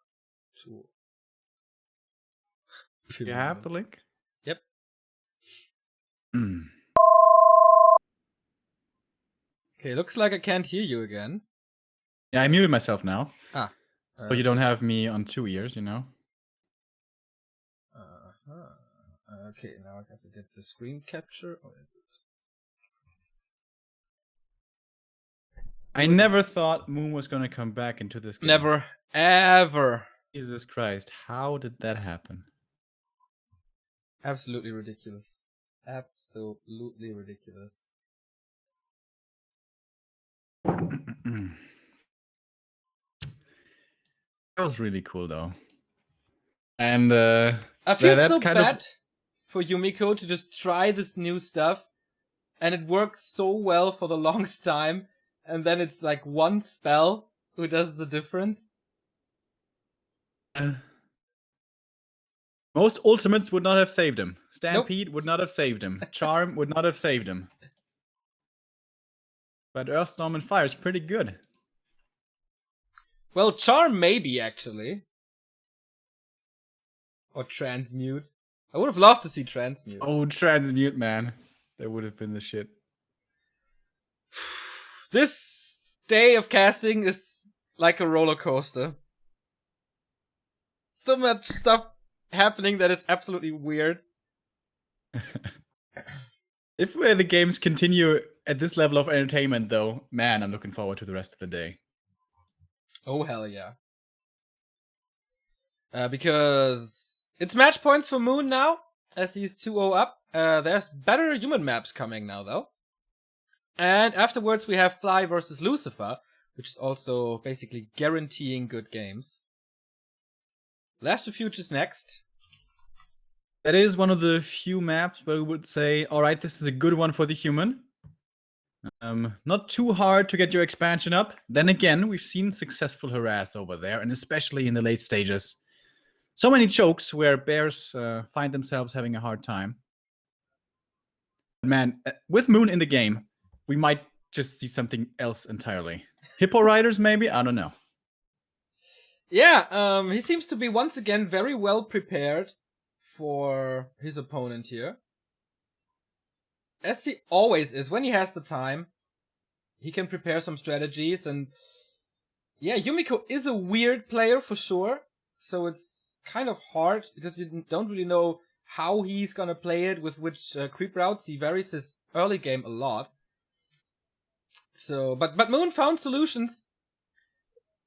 tool. You have the link? Yep. Mm. Okay, looks like I can't hear you again. Yeah, I muted myself now. Ah. So you don't have me on 2 ears, you know? Okay, now I have to get the screen capture. Oh, I never thought Moon was gonna come back into this game. never, ever. Jesus Christ, how did that happen? Absolutely ridiculous. Absolutely ridiculous. That was really cool though. And I feel that so kind bad of for Yumiko to just try this new stuff, and it works so well for the longest time, and then it's like one spell who does the difference. Most ultimates would not have saved him. Stampede would not have saved him. Charm would not have saved him. But Earthstorm and Fire is pretty good. Well, Charm maybe, actually. Or Transmute. I would have loved to see Transmute. Oh, Transmute, man. That would have been the shit. This day of casting is like a roller coaster. So much stuff happening that is absolutely weird. If the games continue at this level of entertainment, though, man, I'm looking forward to the rest of the day. Oh, hell yeah. Because it's match points for Moon now, as he's 2-0 up. There's better human maps coming now, though. And afterwards we have Fly versus Lucifer, which is also basically guaranteeing good games. Last of Futures next. That is one of the few maps where we would say, alright, this is a good one for the human. Not too hard to get your expansion up. Then again, we've seen successful harass over there, and especially in the late stages. So many chokes where bears find themselves having a hard time. Man, with Moon in the game, we might just see something else entirely. Hippo Riders, maybe? I don't know. Yeah, he seems to be once again very well prepared for his opponent here. As he always is, when he has the time, he can prepare some strategies, and yeah, Yumiko is a weird player for sure, so it's kind of hard, because you don't really know how he's gonna play it, with which creep routes. He varies his early game a lot. So, but Moon found solutions.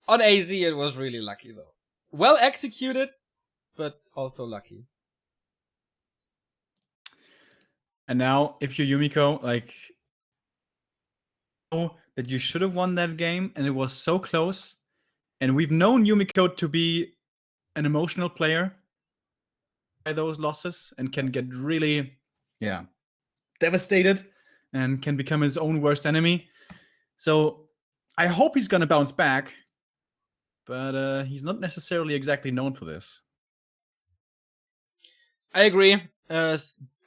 On AZ it was really lucky though. Well executed, but also lucky. And now, if you're Yumiko, like, know that you should have won that game, and it was so close. And we've known Yumiko to be an emotional player by those losses, and can get really, devastated, and can become his own worst enemy. So I hope he's gonna bounce back, but he's not necessarily exactly known for this. I agree.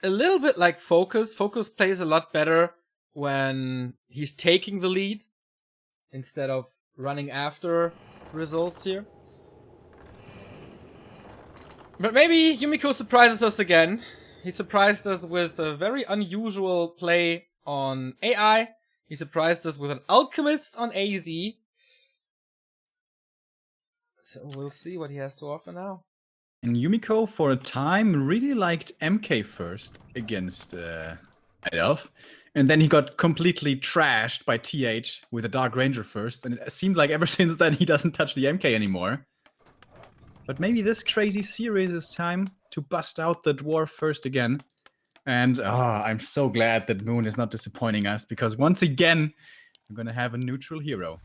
A little bit like Focus. Focus plays a lot better when he's taking the lead instead of running after results here. But maybe Yumiko surprises us again. He surprised us with a very unusual play on AI. He surprised us with an Alchemist on AZ. So we'll see what he has to offer now. And Yumiko, for a time, really liked MK first against Night Elf. And then he got completely trashed by TH with a Dark Ranger first. And it seems like ever since then he doesn't touch the MK anymore. But maybe this crazy series is time to bust out the Dwarf first again. And I'm so glad that Moon is not disappointing us, because once again, we're going to have a neutral hero.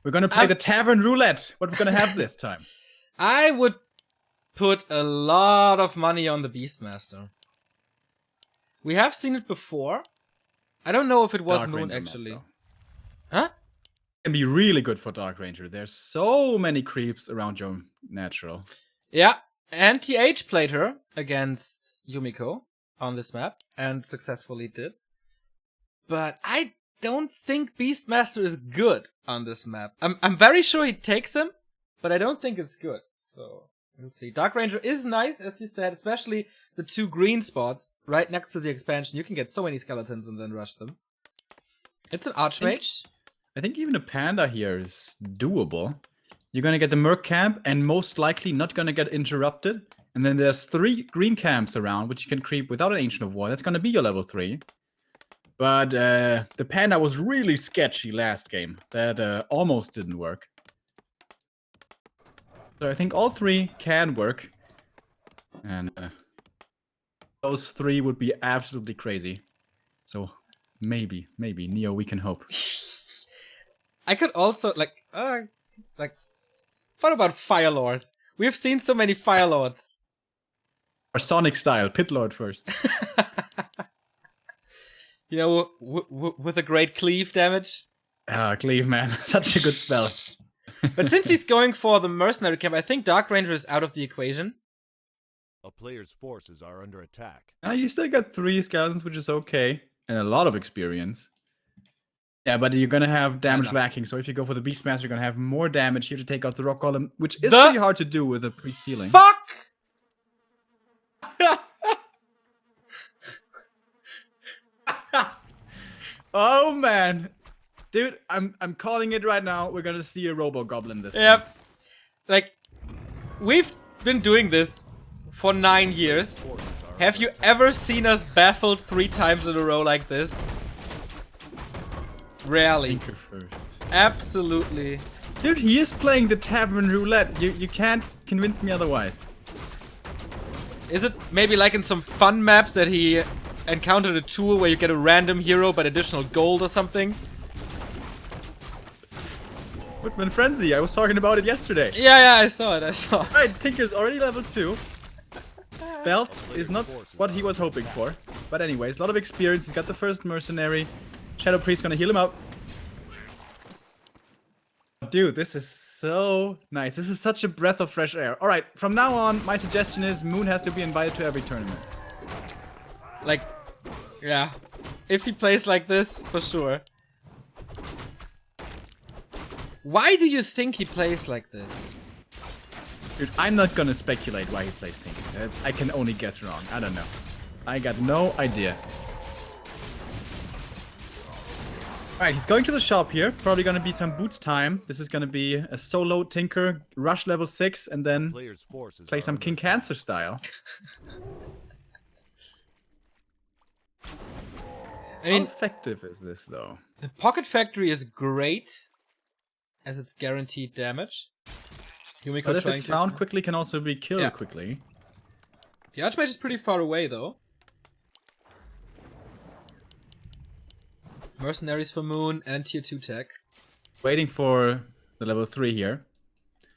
We're going to play the Tavern Roulette. What we're going to have this time. I would put a lot of money on the Beastmaster. We have seen it before. I don't know if it was Dark Moon, Ranger actually. Mod, huh? It can be really good for Dark Ranger. There's so many creeps around your natural. Yeah, and TH played her against Yumiko on this map, and successfully did. But I don't think Beastmaster is good on this map. I'm very sure he takes him, but I don't think it's good. So we'll see. Dark Ranger is nice, as you said, especially the 2 green spots right next to the expansion. You can get so many skeletons and then rush them. It's an Archmage. I think even a Panda here is doable. You're gonna get the Merc camp, and most likely not gonna get interrupted. And then there's 3 green camps around, which you can creep without an Ancient of War. That's gonna be your level 3. But the Panda was really sketchy last game. That almost didn't work. So I think all 3 can work. And those 3 would be absolutely crazy. So maybe, Neo, we can hope. I could also, what about Fire Lord? We've seen so many Fire Lords. Or Sonic style, Pit Lord first. You know, with a great cleave damage. Cleave, man. Such a good spell. But since he's going for the mercenary camp, I think Dark Ranger is out of the equation. A player's forces are under attack. You still got 3 skeletons, which is okay. And a lot of experience. Yeah, but you're gonna have damage lacking, so if you go for the Beastmaster, you're gonna have more damage here to take out the Rock Golem, which is pretty hard to do with a Priest healing. Fuck! Oh man. Dude, I'm calling it right now. We're gonna see a Robo Goblin this Yep. game. Like, we've been doing this for 9 years. Have you ever seen us baffled 3 times in a row like this? Rarely. Tinker first. Absolutely. Dude, he is playing the Tavern Roulette. You can't convince me otherwise. Is it maybe like in some fun maps that he encountered a tool where you get a random hero but additional gold or something? Woodman Frenzy, I was talking about it yesterday. Yeah, I saw it. Alright, Tinker's already level 2. Belt is not what he was hoping for. But anyways, a lot of experience. He's got the first mercenary. Shadow Priest gonna heal him up. Dude, this is so nice. This is such a breath of fresh air. Alright, from now on, my suggestion is Moon has to be invited to every tournament. Like, yeah. If he plays like this, for sure. Why do you think he plays like this? Dude, I'm not gonna speculate why he plays Tinker. I can only guess wrong. I don't know. I got no idea. Alright, he's going to the shop here. Probably gonna be some boots time. This is gonna be a solo Tinker, rush level 6, and then play some King Cancer style. I mean, how effective is this, though? The Pocket Factory is great, as it's guaranteed damage. Yumiko But if it's found quickly, can also be killed quickly. The Archmage is pretty far away, though. Mercenaries for Moon and tier 2 tech. Waiting for the level 3 here.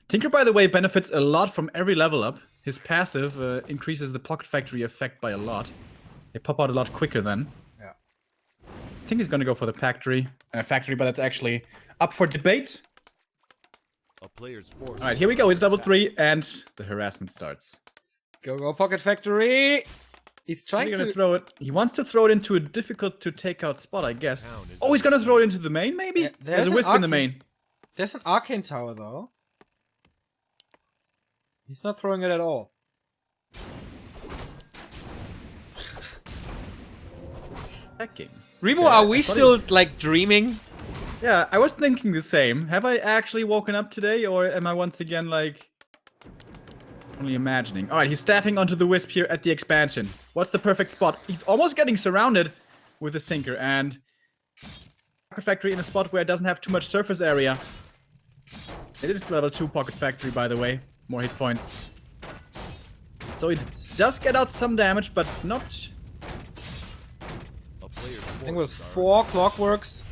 Tinker, by the way, benefits a lot from every level up. His passive increases the Pocket Factory effect by a lot. They pop out a lot quicker then. Yeah. I think he's gonna go for the factory, but that's actually up for debate. A player's force. Alright, here we go. It's level 3, and the harassment starts. Go Pocket Factory! He's trying to throw it. He wants to throw it into a difficult to take out spot, I guess. Oh, he's gonna throw it into the main, maybe? Yeah, there's a Wisp in the main. There's an Arcane Tower, though. He's not throwing it at all. Checking. Remo, are we still, like, dreaming? Yeah, I was thinking the same. Have I actually woken up today, or am I once again, like, only imagining? Alright, he's staffing onto the Wisp here at the expansion. What's the perfect spot? He's almost getting surrounded with his Tinker, and Pocket Factory in a spot where it doesn't have too much surface area. It is level 2 Pocket Factory, by the way. More hit points. So it does get out some damage, but not... I think it was 4 Clockworks.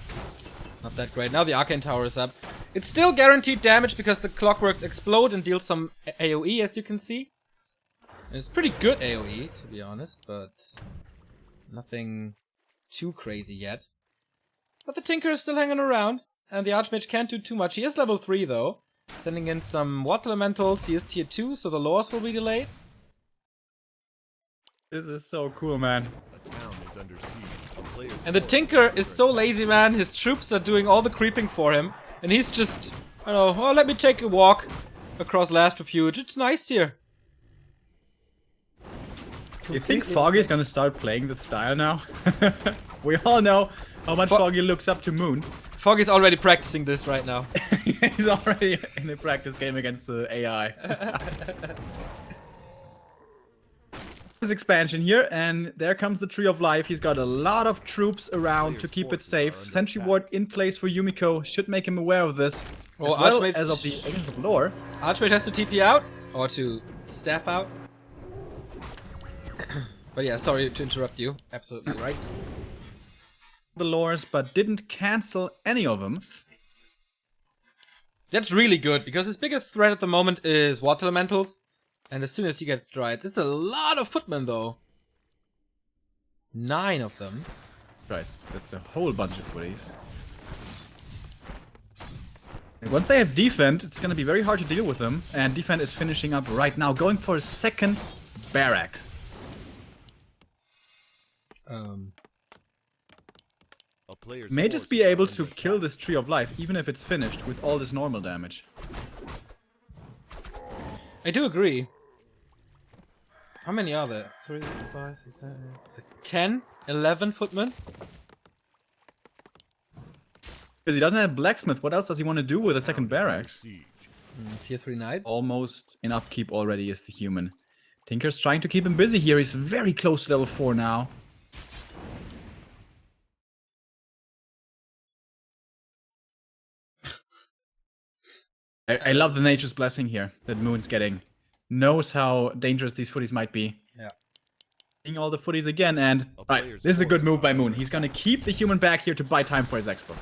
Not that great. Now the Arcane Tower is up. It's still guaranteed damage because the Clockworks explode and deal some AoE, as you can see. And it's pretty good AoE, to be honest, but nothing too crazy yet. But the Tinker is still hanging around, and the Archmage can't do too much. He is level 3, though. Sending in some Water Elementals. He is tier 2, so the Laws will be delayed. This is so cool, man. A town is under siege. And the Tinker is so lazy, man. His troops are doing all the creeping for him. And he's just, I don't know, oh, let me take a walk across Last Refuge. It's nice here. You think Foggy is gonna start playing this style now? We all know how much Foggy looks up to Moon. Foggy's already practicing this right now. He's already in a practice game against the AI. His expansion here, and there comes the Tree of Life. He's got a lot of troops around to keep it safe. Sentry Ward in place for Yumiko should make him aware of this. Oh, as well Archmage- as of the Agents of Lore. Archmage has to TP out, or to staff out. But yeah, sorry to interrupt you. Absolutely right. The lores, but didn't cancel any of them. That's really good, because his biggest threat at the moment is Water Elementals. And as soon as he gets dried, this is a lot of footmen though. 9 of them. Christ, that's a whole bunch of footies. And once they have Defend, it's gonna be very hard to deal with them. And Defend is finishing up right now, going for a second barracks. A player's May just forces be are able under to attack. kill this Tree of Life, even if it's finished with all this normal damage. I do agree. How many are there? 3, 5, 6, 7, 8, 10? 11 footmen? Because he doesn't have Blacksmith, what else does he want to do with a second barracks? Siege. Tier 3 knights? Almost enough keep already is the human. Tinker's trying to keep him busy here. He's very close to level 4 now. I love the Nature's Blessing here that Moon's getting. Knows how dangerous these footies might be. Yeah. Seeing all the footies again, and right, this is a good move by Moon. He's gonna keep the human back here to buy time for his expo.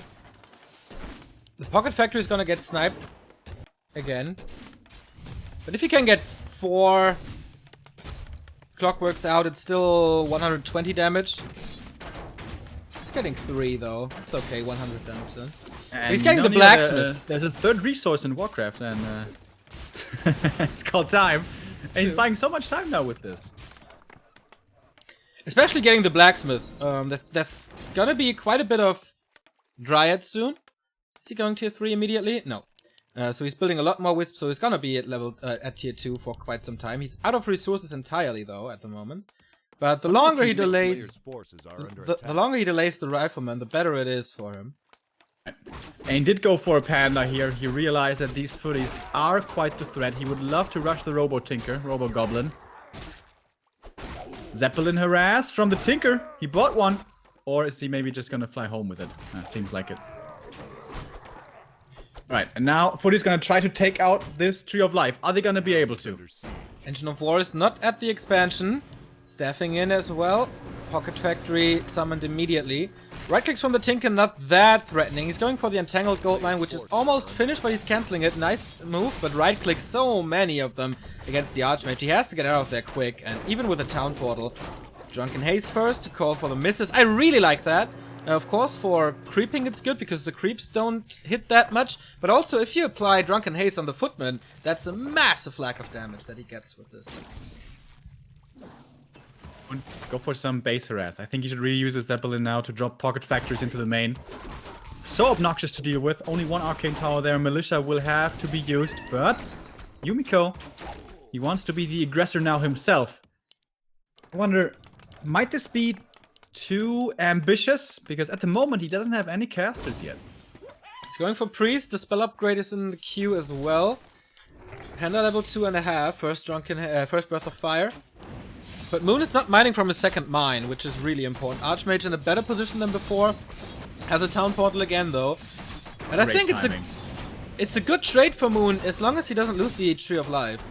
The Pocket Factory is gonna get sniped. Again. But if you can get 4 Clockworks out, it's still 120 damage. He's getting 3 though. It's okay, 100 damage then. And He's getting the Nani, Blacksmith. There's a third resource in Warcraft, and it's called time. And he's buying so much time now with this. Especially getting the Blacksmith. That's gonna be quite a bit of Dryads soon. Is he going tier 3 immediately? No. So he's building a lot more Wisps, so he's gonna be at tier 2 for quite some time. He's out of resources entirely though at the moment. But the longer he delays, Player's forces are under the attack. longer he delays the Rifleman, the better it is for him. And he did go for a Panda here. He realized that these footies are quite the threat. He would love to rush the Robo-Tinker, Robo-Goblin. Zeppelin harass from the Tinker. He bought one. Or is he maybe just gonna fly home with it? Seems like it. Right, and now Footy's gonna try to take out this Tree of Life. Are they gonna be able to? Under siege. Engine of War is not at the expansion. Staffing in as well. Pocket Factory summoned immediately. Right clicks from the Tinker, not that threatening. He's going for the Entangled Goldmine, which is almost finished, but he's cancelling it. Nice move, but right clicks so many of them against the Archmage. He has to get out of there quick, and even with a Town Portal. Drunken Haze first to call for the misses. I really like that. Of course, for creeping it's good, because the creeps don't hit that much. But also, if you apply Drunken Haze on the Footman, that's a massive lack of damage that he gets with this. Go for some base harass. I think you should really use a Zeppelin now to drop Pocket Factories into the main. So obnoxious to deal with. Only one Arcane Tower there. Militia will have to be used. But Yumiko, he wants to be the aggressor now himself. I wonder, might this be too ambitious? Because at the moment he doesn't have any casters yet. He's going for Priest. The spell upgrade is in the queue as well. Panda level 2.5. First Breath of Fire. But Moon is not mining from his second mine, which is really important. Archmage in a better position than before. Has a Town Portal again, though. And I Great think timing. it's a good trade for Moon, as long as he doesn't lose the Tree of Life.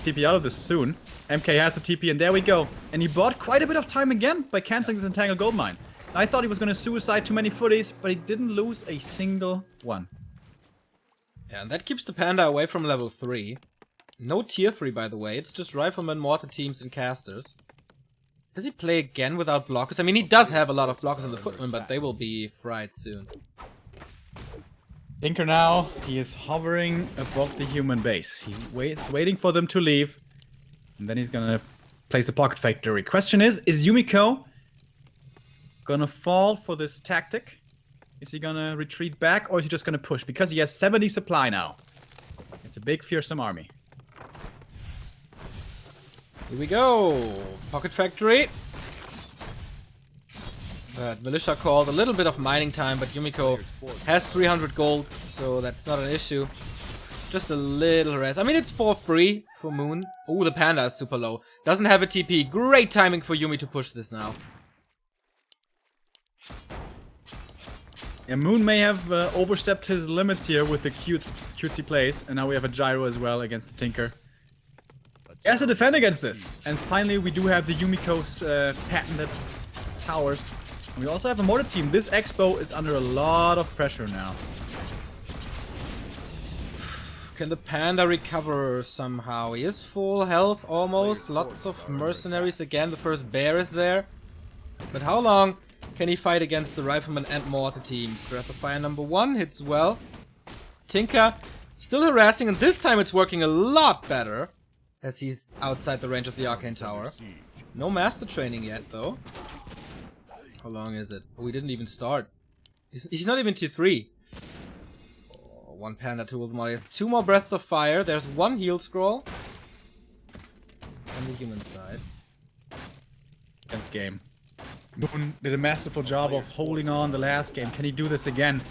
TP out of this soon. MK has the TP, and there we go. And he bought quite a bit of time again by cancelling this Entangled Goldmine. I thought he was going to suicide too many footies, but he didn't lose a single one. Yeah, and that keeps the Panda away from level 3. No tier 3, by the way. It's just Riflemen, Mortar Teams, and Casters. Does he play again without blockers? I mean, he does have a lot of blockers on the Footman, but they will be fried soon. Tinker now, he is hovering above the human base. He waits, waiting for them to leave. And then he's gonna place a Pocket Factory. Question is Yumiko gonna fall for this tactic? Is he gonna retreat back, or is he just gonna push? Because he has 70 supply now. It's a big, fearsome army. Here we go! Pocket Factory. But Militia called a little bit of mining time, but Yumiko has 300 gold, so that's not an issue. Just a little rest. I mean, it's for free for Moon. Oh, the Panda is super low. Doesn't have a TP. Great timing for Yumi to push this now. Yeah, Moon may have overstepped his limits here with the cutesy plays, and now we have a gyro as well against the Tinker. He has to defend against this. And finally, we do have the Yumiko's patented towers. And we also have a mortar team. This Expo is under a lot of pressure now. Can the Panda recover somehow? He is full health almost. Lots of mercenaries again. The first bear is there. But how long can he fight against the Rifleman and Mortar teams? Breath of Fire number 1 hits well. Tinker still harassing, and this time it's working a lot better as he's outside the range of the Arcane Tower. No master training yet though. How long is it? Oh, we didn't even start. He's not even tier 3. Oh, 1 Panda, 2 Wolf. He has 2 more Breath of Fire. There's 1 heal scroll. On the human side. Against game. Moon did a masterful job of holding on the last game. Can he do this again?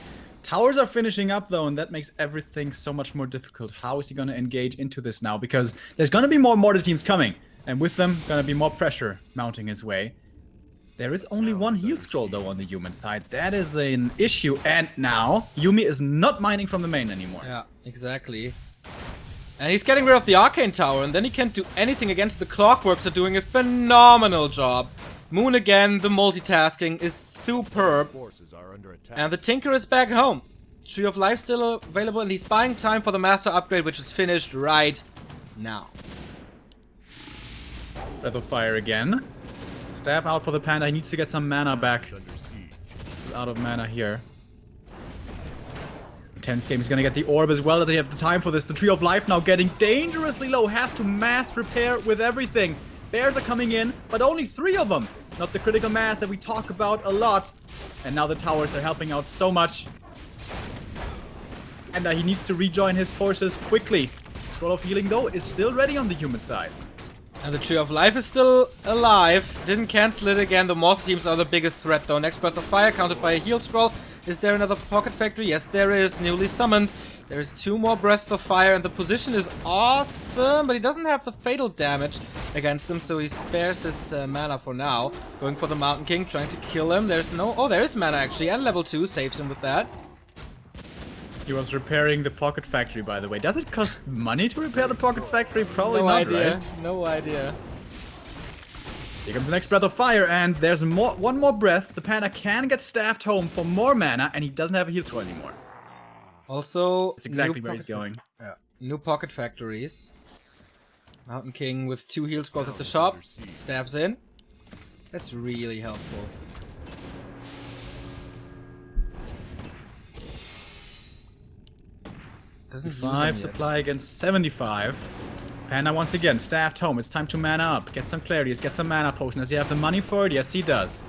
Towers are finishing up though, and that makes everything so much more difficult. How is he going to engage into this now? Because there's going to be more mortar teams coming, and with them going to be more pressure mounting his way. There is only 1 heal scroll though on the human side. That is an issue, and now Yumi is not mining from the main anymore. Yeah, exactly. And he's getting rid of the Arcane Tower, and then he can't do anything against the Clockworks are doing a phenomenal job. Moon again, the multitasking is superb. And the Tinker is back home. Tree of Life still available, and he's buying time for the Master upgrade, which is finished right now. Breath of Fire again. Staff out for the Panda. He needs to get some mana back. He's out of mana here. Intense game. He's gonna get the orb as well. Does he have the time for this? The Tree of Life now getting dangerously low. Has to mass repair with everything. Bears are coming in, but only 3 of them. Not the critical mass that we talk about a lot. And now the towers are helping out so much. And he needs to rejoin his forces quickly. Scroll of Healing, though, is still ready on the human side. And the Tree of Life is still alive. Didn't cancel it again. The Mortar teams are the biggest threat, though. Next Breath of Fire, countered by a heal scroll. Is there another Pocket Factory? Yes, there is. Newly summoned. There's 2 more Breaths of Fire, and the position is awesome, but he doesn't have the fatal damage against him, so he spares his mana for now. Going for the Mountain King, trying to kill him. There's no... Oh, there is mana, actually, and level 2 saves him with that. He was repairing the Pocket Factory, by the way. Does it cost money to repair the Pocket Factory? Probably no not, idea. right? No idea. Here comes the next Breath of Fire, and there's one more breath. The Panda can get staffed home for more mana, and he doesn't have a heal scroll anymore. Also, that's exactly where he's going. Yeah. New Pocket Factories. Mountain King with 2 heal scrolls at the shop. Stabs in. That's really helpful. Doesn't 5 supply against 75. Panda once again staffed home. It's time to mana up. Get some clarities. Get some mana potion. Does he have the money for it? Yes, he does.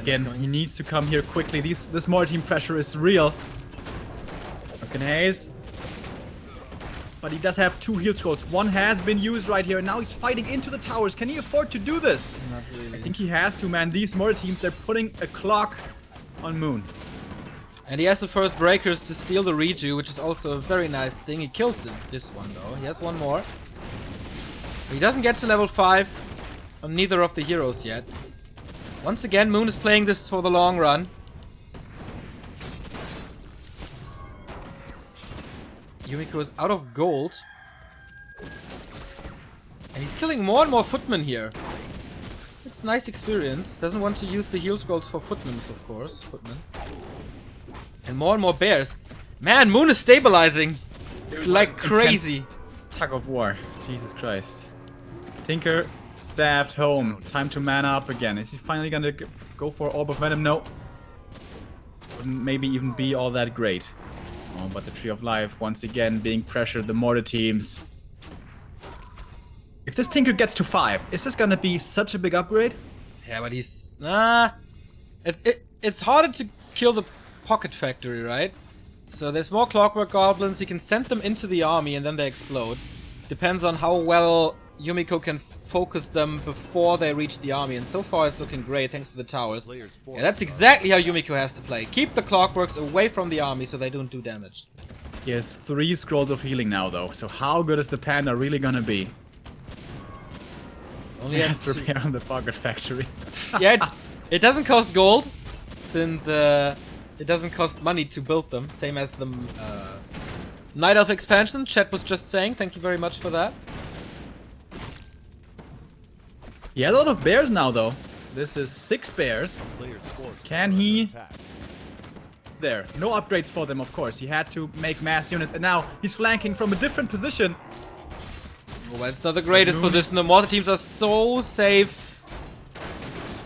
Again, he needs to come here quickly. This mortar team pressure is real. Okay, Haze. But he does have 2 heal scrolls. 1 has been used right here, and now he's fighting into the towers. Can he afford to do this? Not really. I think he has to, man. These mortar teams, they're putting a clock on Moon. And he has the first breakers to steal the Reju, which is also a very nice thing. He kills this one, though. He has 1 more. He doesn't get to level 5 on neither of the heroes yet. Once again, Moon is playing this for the long run. Yumiko is out of gold. And he's killing more and more footmen here. It's nice experience. Doesn't want to use the heal scrolls for footmen, of course. Footmen. And more bears. Man, Moon is stabilizing like crazy. Tug of war. Jesus Christ. Tinker staffed home. Time to mana up again. Is he finally gonna go for Orb of Venom? No. Wouldn't maybe even be all that great. Oh, but the Tree of Life once again being pressured. The mortar teams. If this Tinker gets to 5, is this gonna be such a big upgrade? Yeah, but he's it's harder to kill the Pocket Factory, right? So there's more Clockwork Goblins. He can send them into the army and then they explode. Depends on how well Yumiko can focus them before they reach the army, and so far it's looking great thanks to the towers. Yeah, that's exactly how Yumiko has to play. Keep the clockworks away from the army so they don't do damage. He has 3 scrolls of healing now, though. So how good is the panda really gonna be? Only Yes, repair on the Pocket Factory. Yeah, it doesn't cost gold, since it doesn't cost money to build them, same as the Night Elf expansion. Chat was just saying, thank you very much for that. He has a lot of bears now, though. This is 6 bears. Can he... There. No upgrades for them, of course. He had to make mass units, and now he's flanking from a different position. Oh, but it's not the greatest position. The mortar teams are so safe.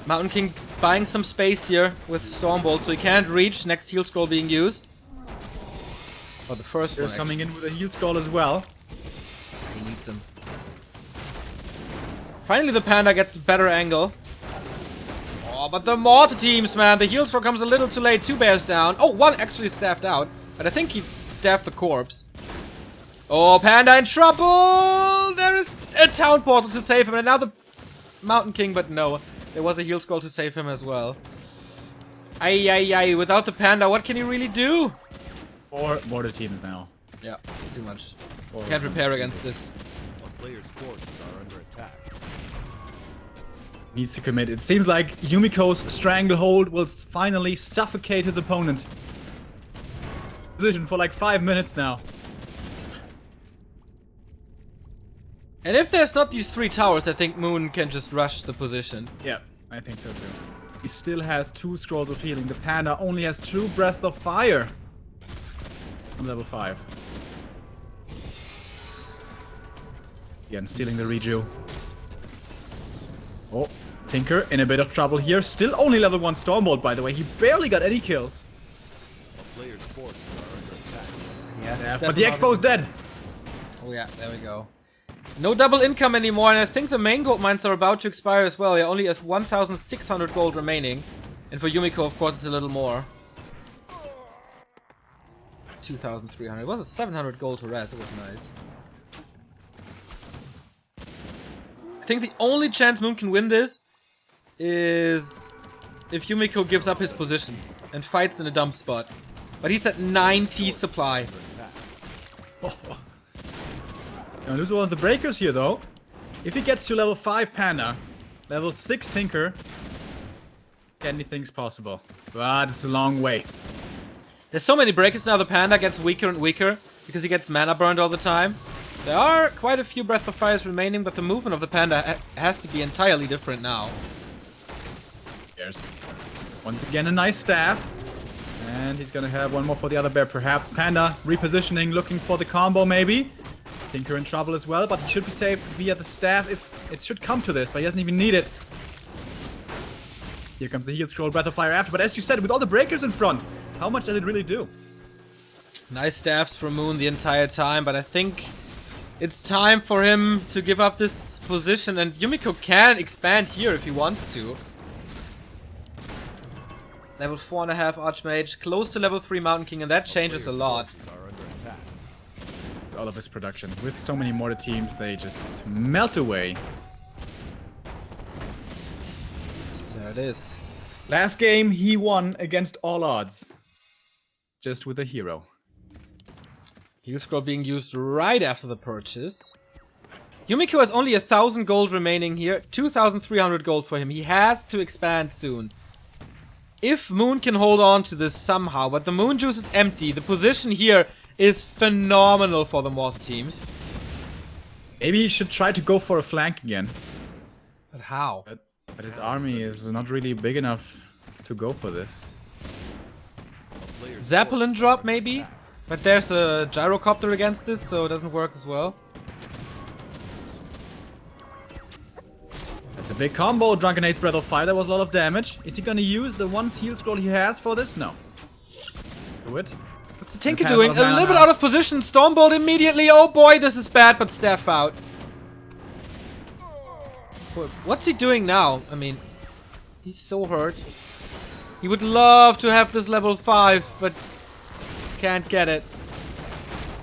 Mountain King buying some space here with Stormbolt, so he can't reach. Next heal scroll being used. Oh, the first There's one. coming in with a heal scroll as well. He needs him. Finally, the panda gets a better angle. Oh, but the mortar teams, man. The heal scroll comes a little too late. 2 bears down. Oh, 1 actually staffed out. But I think he staffed the corpse. Oh, panda in trouble! There is a town portal to save him. And now the Mountain King, but no. There was a heal scroll to save him as well. Ay. Without the panda, what can he really do? 4 mortar teams now. Yeah, it's too much. Can't repair against this. A player's forces are under attack. Needs to commit. It seems like Yumiko's stranglehold will finally suffocate his opponent. Position for like 5 minutes now. And if there's not these 3 towers, I think Moon can just rush the position. Yeah, I think so too. He still has 2 scrolls of healing. The panda only has 2 breaths of fire. On level 5. Again, stealing the reju. Oh, Tinker in a bit of trouble here. Still only level 1 Stormbolt, by the way. He barely got any kills. A player's forces are under attack. Yeah, But the Expo's dead. Oh yeah, there we go. No double income anymore, and I think the main gold mines are about to expire as well. They only have 1,600 gold remaining. And for Yumiko, of course, it's a little more. 2,300. It was 700 gold to rest. It was nice. I think the only chance Moon can win this is if Yumiko gives up his position and fights in a dump spot. But he's at 90 supply. Gonna lose one of the breakers here, though. If he gets to level 5 Panda, level 6 Tinker, anything's possible. But it's a long way. There's so many breakers now, the Panda gets weaker and weaker because he gets mana burned all the time. There are quite a few Breath of Fires remaining, but the movement of the Panda has to be entirely different now. There's once again a nice staff. And he's gonna have one more for the other bear, perhaps. Panda repositioning, looking for the combo, maybe. Tinker in trouble as well, but he should be safe via the staff if it should come to this, but he doesn't even need it. Here comes the heal scroll, Breath of Fire after, but as you said, with all the breakers in front, how much does it really do? Nice staffs from Moon the entire time, but I think it's time for him to give up this position, and Yumiko can expand here if he wants to. Level 4.5 Archmage, close to level 3 Mountain King, and that changes a lot. All of his production. With so many mortar teams, they just melt away. There it is. Last game, he won against all odds. Just with a hero. Heal scroll being used right after the purchase. Yumiko has only 1,000 gold remaining here. 2,300 gold for him. He has to expand soon. If Moon can hold on to this somehow, but the Moon Juice is empty. The position here is phenomenal for the mortar teams. Maybe he should try to go for a flank again. But how? But his army is not really big enough to go for this. Zeppelin drop maybe? But there's a gyrocopter against this, so it doesn't work as well. That's a big combo. Drunken Ade's Breath of Fire. That was a lot of damage. Is he gonna use the one heal scroll he has for this? No. Do it. What's the Tinker doing? A little bit out of position. Stormbolt immediately. Oh boy, this is bad, but staff out. What's he doing now? I mean, he's so hurt. He would love to have this level 5, but can't get it.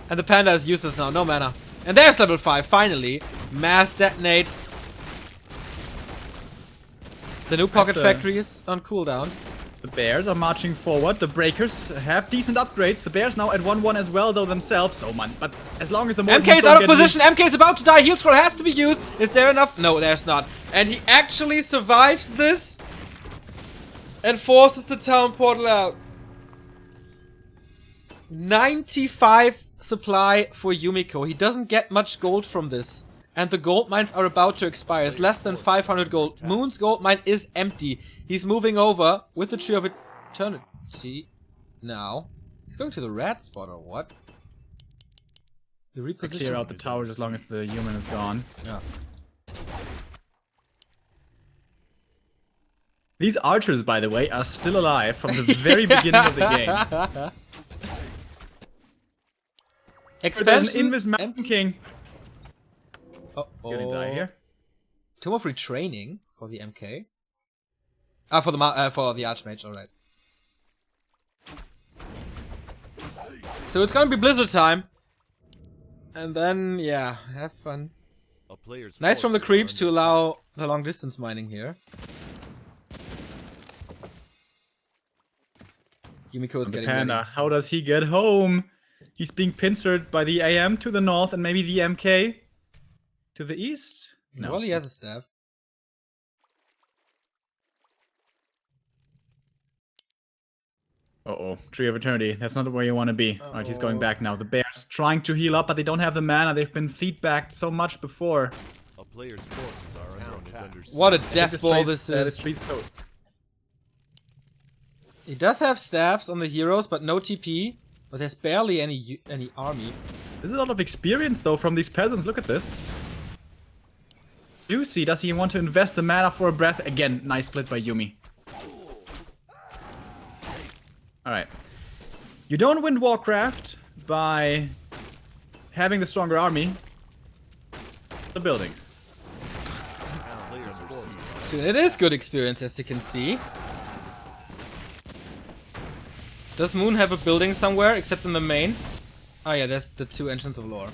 And the Panda is useless now. No mana. And there's level 5, finally. Mass detonate. The new Pocket the- Factory is on cooldown. The Bears are marching forward. The Breakers have decent upgrades. The Bears now at 1-1 as well, though themselves. Oh man, but as long as the MK is out of position. MK is about to die. Heal scroll has to be used. Is there enough? No, there's not. And he actually survives this and forces the town portal out. 95 supply for Yumiko. He doesn't get much gold from this. And the gold mines are about to expire. It's less than 500 gold. Moon's gold mine is empty. He's moving over with the Tree of Eternity. Now, he's going to the red spot or what? The reposition. Clear out the towers as long as the human is gone. Yeah. These archers, by the way, are still alive from the very beginning of the game. There's an Invis Mountain King. Uh-oh. Gonna die here. Tomb of Retraining for the MK. Ah, for the Archmage, alright. So it's gonna be Blizzard time. And then, yeah, have fun. A player's Nice from the forces creeps are to under allow the long distance mining here. Yumiko is The getting Panda, ready. how does he get home? He's being pincered by the AM to the north and maybe the MK to the east? No. Well, he has a staff. Uh-oh, Tree of Eternity. That's not where you want to be. Alright, he's going Uh-oh. back now. The Bears trying to heal up, but they don't have the mana. They've been feedbacked so much before. A player's forces are under attack. What a I think death ball this The is. street's toast. He does have staffs on the heroes, but no TP. But there's barely any army. There's a lot of experience, though, from these peasants. Look at this. Juicy, does he want to invest the mana for a breath? Again, nice split by Yumi. Alright. You don't win Warcraft by having the stronger army. The buildings. Player's forces are It is good experience, as you can see. Does Moon have a building somewhere, except in the main? Oh yeah, that's the 2 Entrance of Lore.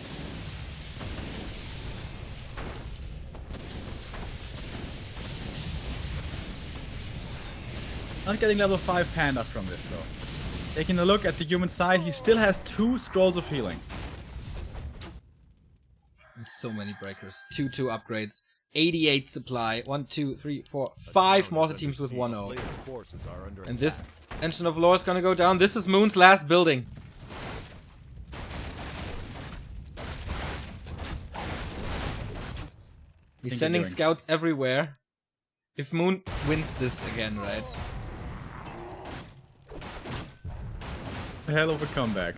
Not getting level 5 Panda from this, though. Taking a look at the human side, he still has 2 Scrolls of Healing. So many breakers. 2 upgrades. 88 supply. 1, 2, 3, 4, 5 mortar teams with 1-0. Player's forces are under And attack. this Engine of Lore is gonna go down. This is Moon's last building. He's Think sending you're doing. scouts everywhere. If Moon wins this again, right? A hell of a comeback.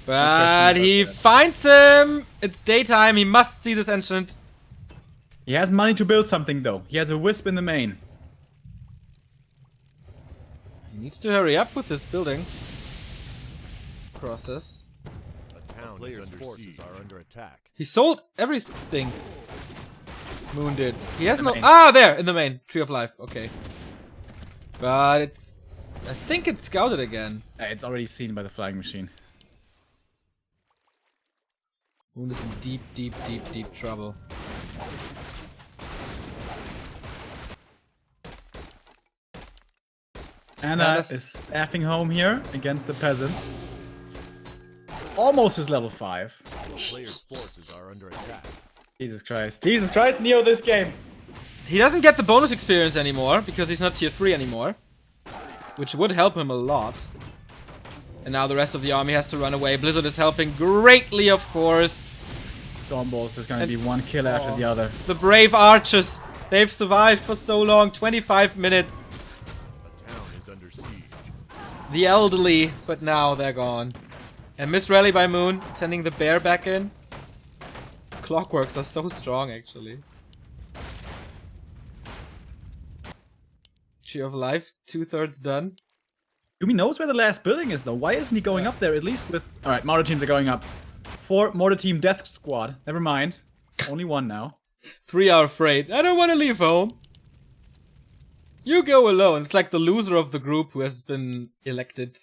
But he finds him! It's daytime, he must see this enchant. He has money to build something, though. He has a wisp in the main. He needs to hurry up with this building process. A town player's forces are under attack. He sold everything. Moon did. He has The no. main. Ah, there in the main Tree of Life. Okay, but it's. I think it's scouted again. It's already seen by the flying machine. Moon is in deep trouble. Anna that's- is staffing home here against the peasants. Almost his level 5. A player's forces are under attack. Jesus Christ. Jesus Christ, Neo, this game. He doesn't get the bonus experience anymore because he's not tier 3 anymore, which would help him a lot. And now the rest of the army has to run away. Blizzard is helping greatly, of course. Stormballs, there's gonna be one kill after the other. The brave archers. They've survived for so long, 25 minutes. A town is under siege. The elderly, but now they're gone. And Miss Rally by Moon, sending the bear back in. Clockworks are so strong, actually. Tree of Life, 2/3 done. Yumi knows where the last building is, though. Why isn't he going up there, at least with... Alright, mortar teams are going up. 4 mortar team death squad. Never mind. Only 1 now. 3 are afraid. I don't want to leave home. You go alone. It's like the loser of the group who has been elected.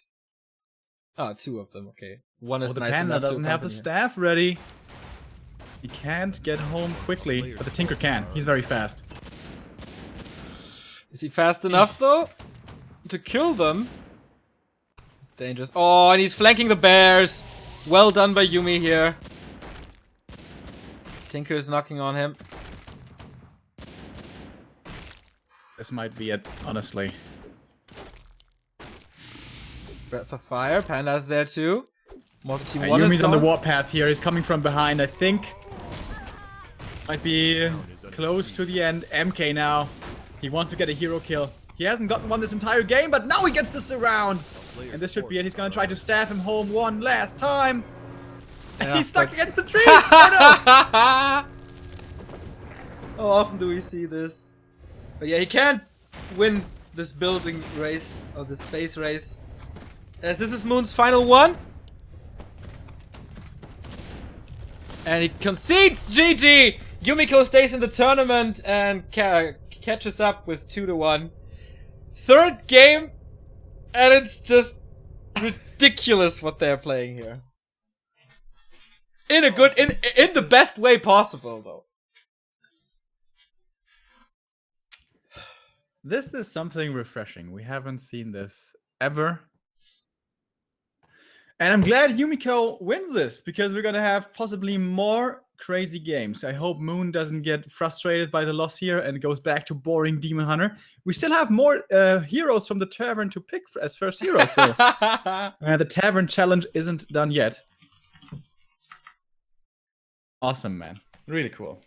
Ah, 2 of them, okay. One is Oh, the nice panda enough to doesn't have the accompany him. staff ready. He can't get home quickly, but the Tinker can. He's very fast. Is he fast enough though to kill them? It's dangerous. Oh, and he's flanking the bears. Well done by Yumi here. Tinker is knocking on him. This might be it, honestly. Breath of Fire. Panda's there too. Mortal Team 1 is Yumi's on the gone. warpath here. He's coming from behind, I think. Might be close to the end. MK now. He wants to get a hero kill. He hasn't gotten one this entire game, but now he gets this around. And this should be it. He's gonna try to stab him home one last time. Yeah, He's stuck but- against the tree. Oh, How often do we see this? But yeah, he can't win this building race or this space race. As this is Moon's final one. And he concedes! GG! Yumiko stays in the tournament and catches up with 2-1. Third game, and it's just ridiculous what they're playing here. In a good, in the best way possible, though. This is something refreshing. We haven't seen this ever. And I'm glad Yumiko wins this, because we're gonna have possibly more crazy games. I hope Moon doesn't get frustrated by the loss here and goes back to boring Demon Hunter. We still have more heroes from the tavern to pick as first heroes, so the tavern challenge isn't done yet. Awesome, man. Really cool.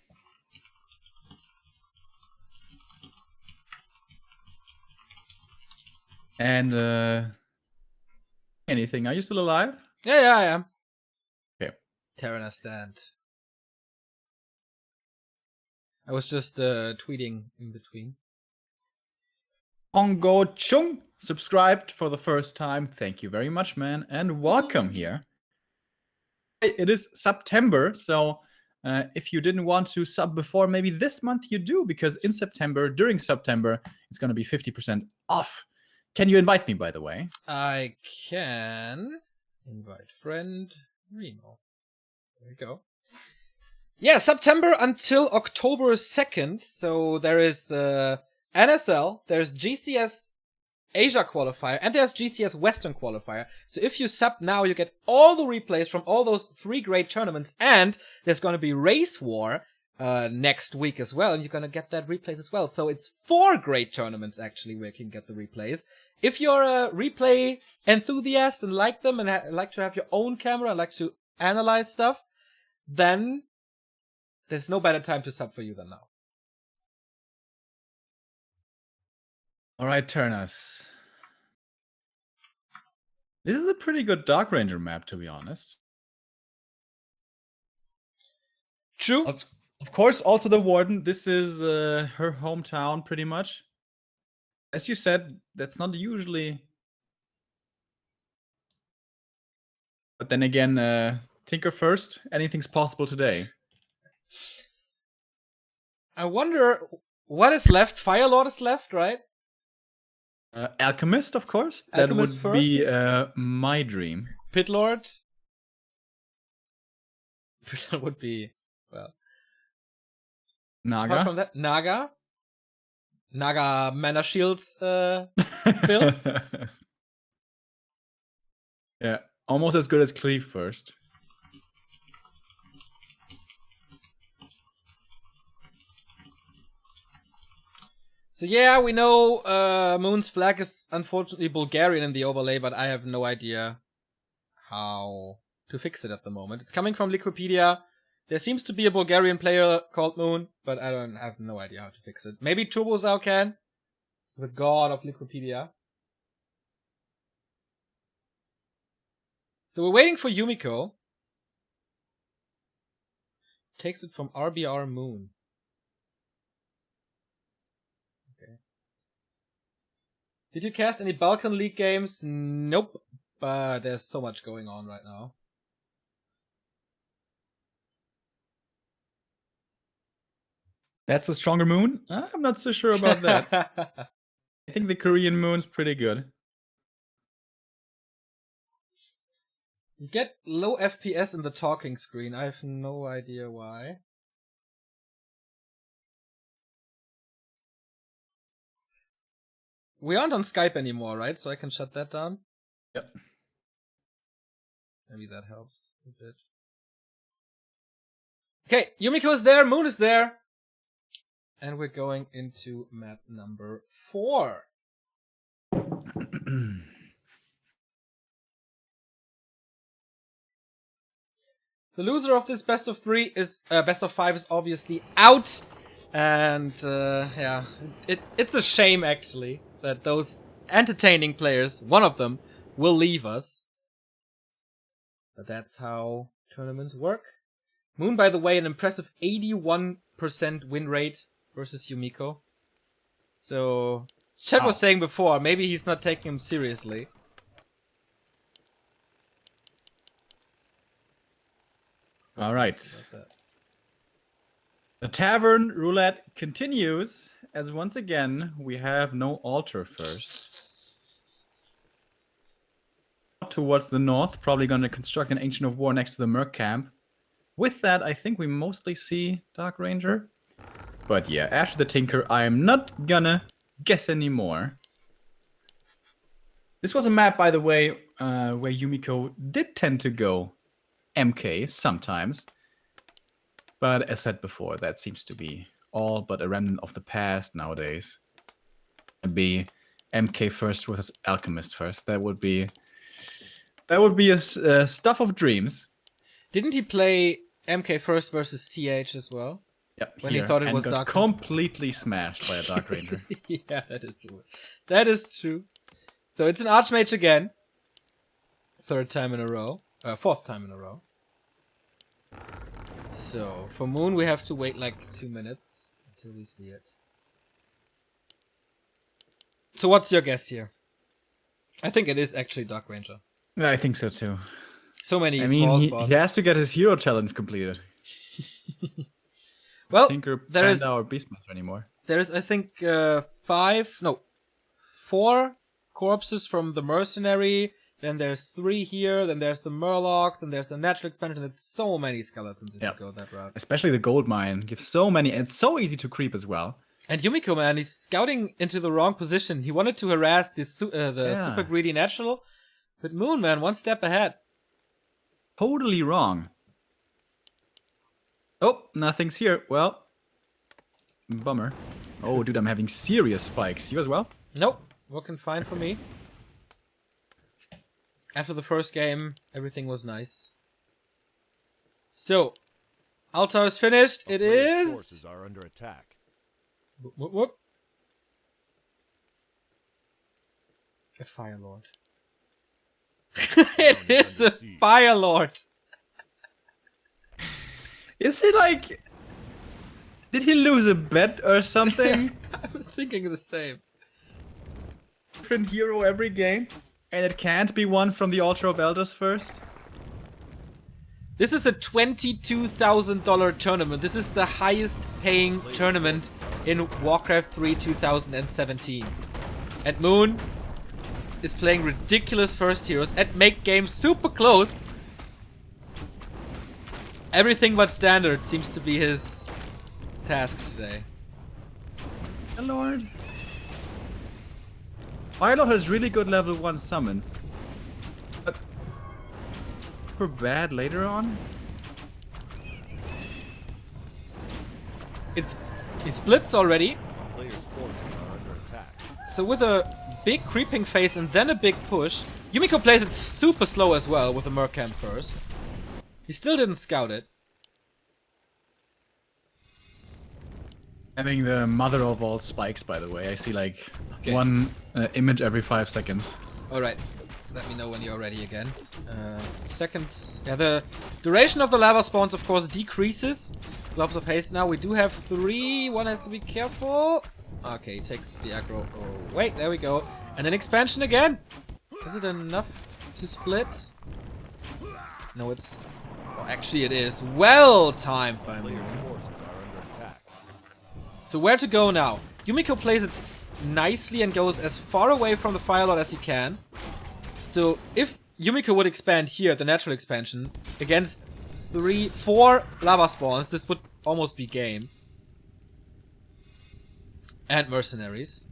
And anything? Are you still alive? Yeah, I am. Okay. Terran stand. I was just tweeting in between. Hongo Chung subscribed for the first time. Thank you very much, man, and welcome here. It is September, so if you didn't want to sub before, maybe this month you do, because in September, during September, it's going to be 50% off. Can you invite me, by the way? I can invite friend Remo. There we go. Yeah, September until October 2nd. So there is NSL, there's GCS Asia qualifier, and there's GCS Western qualifier. So if you sub now, you get all the replays from all those 3 great tournaments, and there's going to be Race War next week as well, and you're going to get that replays as well. So it's 4 great tournaments actually where you can get the replays. If you're a replay enthusiast and like them and like to have your own camera and like to analyze stuff, then there's no better time to sub for you than now. All right, Turnus. This is a pretty good Dark Ranger map, to be honest. True. Of course, also the Warden. This is her hometown, pretty much. As you said, that's not usually... But then again, Tinker first. Anything's possible today. I wonder what is left. Fire Lord is left, right? Alchemist, of course. Alchemist that would be my dream. Pit Lord. Pit Lord would be, well... Apart Naga. from that, Naga. Naga Mana Shields build. Yeah, almost as good as Cleave first. So yeah, we know Moon's flag is unfortunately Bulgarian in the overlay, but I have no idea how to fix it at the moment. It's coming from Liquipedia. There seems to be a Bulgarian player called Moon, but I have no idea how to fix it. Maybe Turbozao can, the god of Liquipedia. So we're waiting for Yumiko. Takes it from RBR Moon. Okay. Did you cast any Balkan League games? Nope. But there's so much going on right now. That's a stronger moon? I'm not so sure about that. I think the Korean moon's pretty good. You get low FPS in the talking screen. I have no idea why. We aren't on Skype anymore, right? So I can shut that down. Yep. Maybe that helps a bit. Okay, Yumiko is there, Moon is there. And we're going into map number 4. The loser of this best of 5 is obviously out. And yeah, it's a shame actually that those entertaining players, one of them, will leave us. But that's how tournaments work. Moon, by the way, an impressive 81% win rate versus Yumiko. So, Chet was saying before, maybe he's not taking him seriously. Alright. The Tavern Roulette continues, as once again, we have no altar first. Towards the north, probably going to construct an Ancient of War next to the Merc camp. With that, I think we mostly see Dark Ranger. But yeah, after the Tinker, I am not gonna guess anymore. This was a map, by the way, where Yumiko did tend to go MK sometimes. But as said before, that seems to be all but a remnant of the past nowadays. It'd be MK first with Alchemist first. That would be a stuff of dreams. Didn't he play MK first versus TH as well? Yep. When he thought it was Dark Ranger. Completely smashed by a Dark Ranger. Yeah, that is true. So it's an Archmage again. 4th time in a row. So for Moon we have to wait like 2 minutes until we see it. So what's your guess here? I think it is actually Dark Ranger. I think so too. So many small spots. He has to get his hero challenge completed. Well, Tinker there is our Beastmaster anymore. There is, I think, 4 corpses from the Mercenary. Then there's 3 here. Then there's the Murloc. Then there's the Natural Expansion. There's so many skeletons if you go that route. Especially the gold mine gives so many, and it's so easy to creep as well. And Yumiko, man, he's scouting into the wrong position. He wanted to harass the super greedy Natural, but Moon, man, 1 step ahead. Totally wrong. Oh, nothing's here. Well, bummer. Oh, dude, I'm having serious spikes. You as well? Nope. Working fine for me. After the first game, everything was nice. So, Altar is finished. It is. Forces are under attack. Whoop, whoop. A Fire Lord. It is a Fire Lord. Is he like... Did he lose a bet or something? I was thinking the same. Different hero every game? And it can't be one from the Altar of Elders first? This is a $22,000 tournament. This is the highest paying tournament in Warcraft 3 2017. And Moon is playing ridiculous first heroes and make games super close. Everything but standard seems to be his task today. My lord. Violet has really good level 1 summons. But super bad later on? He splits already. Players' forces are under attack. So with a big creeping phase and then a big push, Yumiko plays it super slow as well with the Mercamp first. He still didn't scout it. Having the mother of all spikes, by the way. I see like one image every 5 seconds. Alright, let me know when you're ready again. The duration of the lava spawns of course decreases. Gloves of haste now. We do have 3. One has to be careful. Okay, takes the aggro. Oh, wait, there we go. And then expansion again. Is it enough to split? No, it's... Oh, actually it is. Well timed by Moon. So where to go now? Yumiko plays it nicely and goes as far away from the Fire Lord as he can. So if Yumiko would expand here, the natural expansion, against 4 lava spawns, this would almost be game. And mercenaries.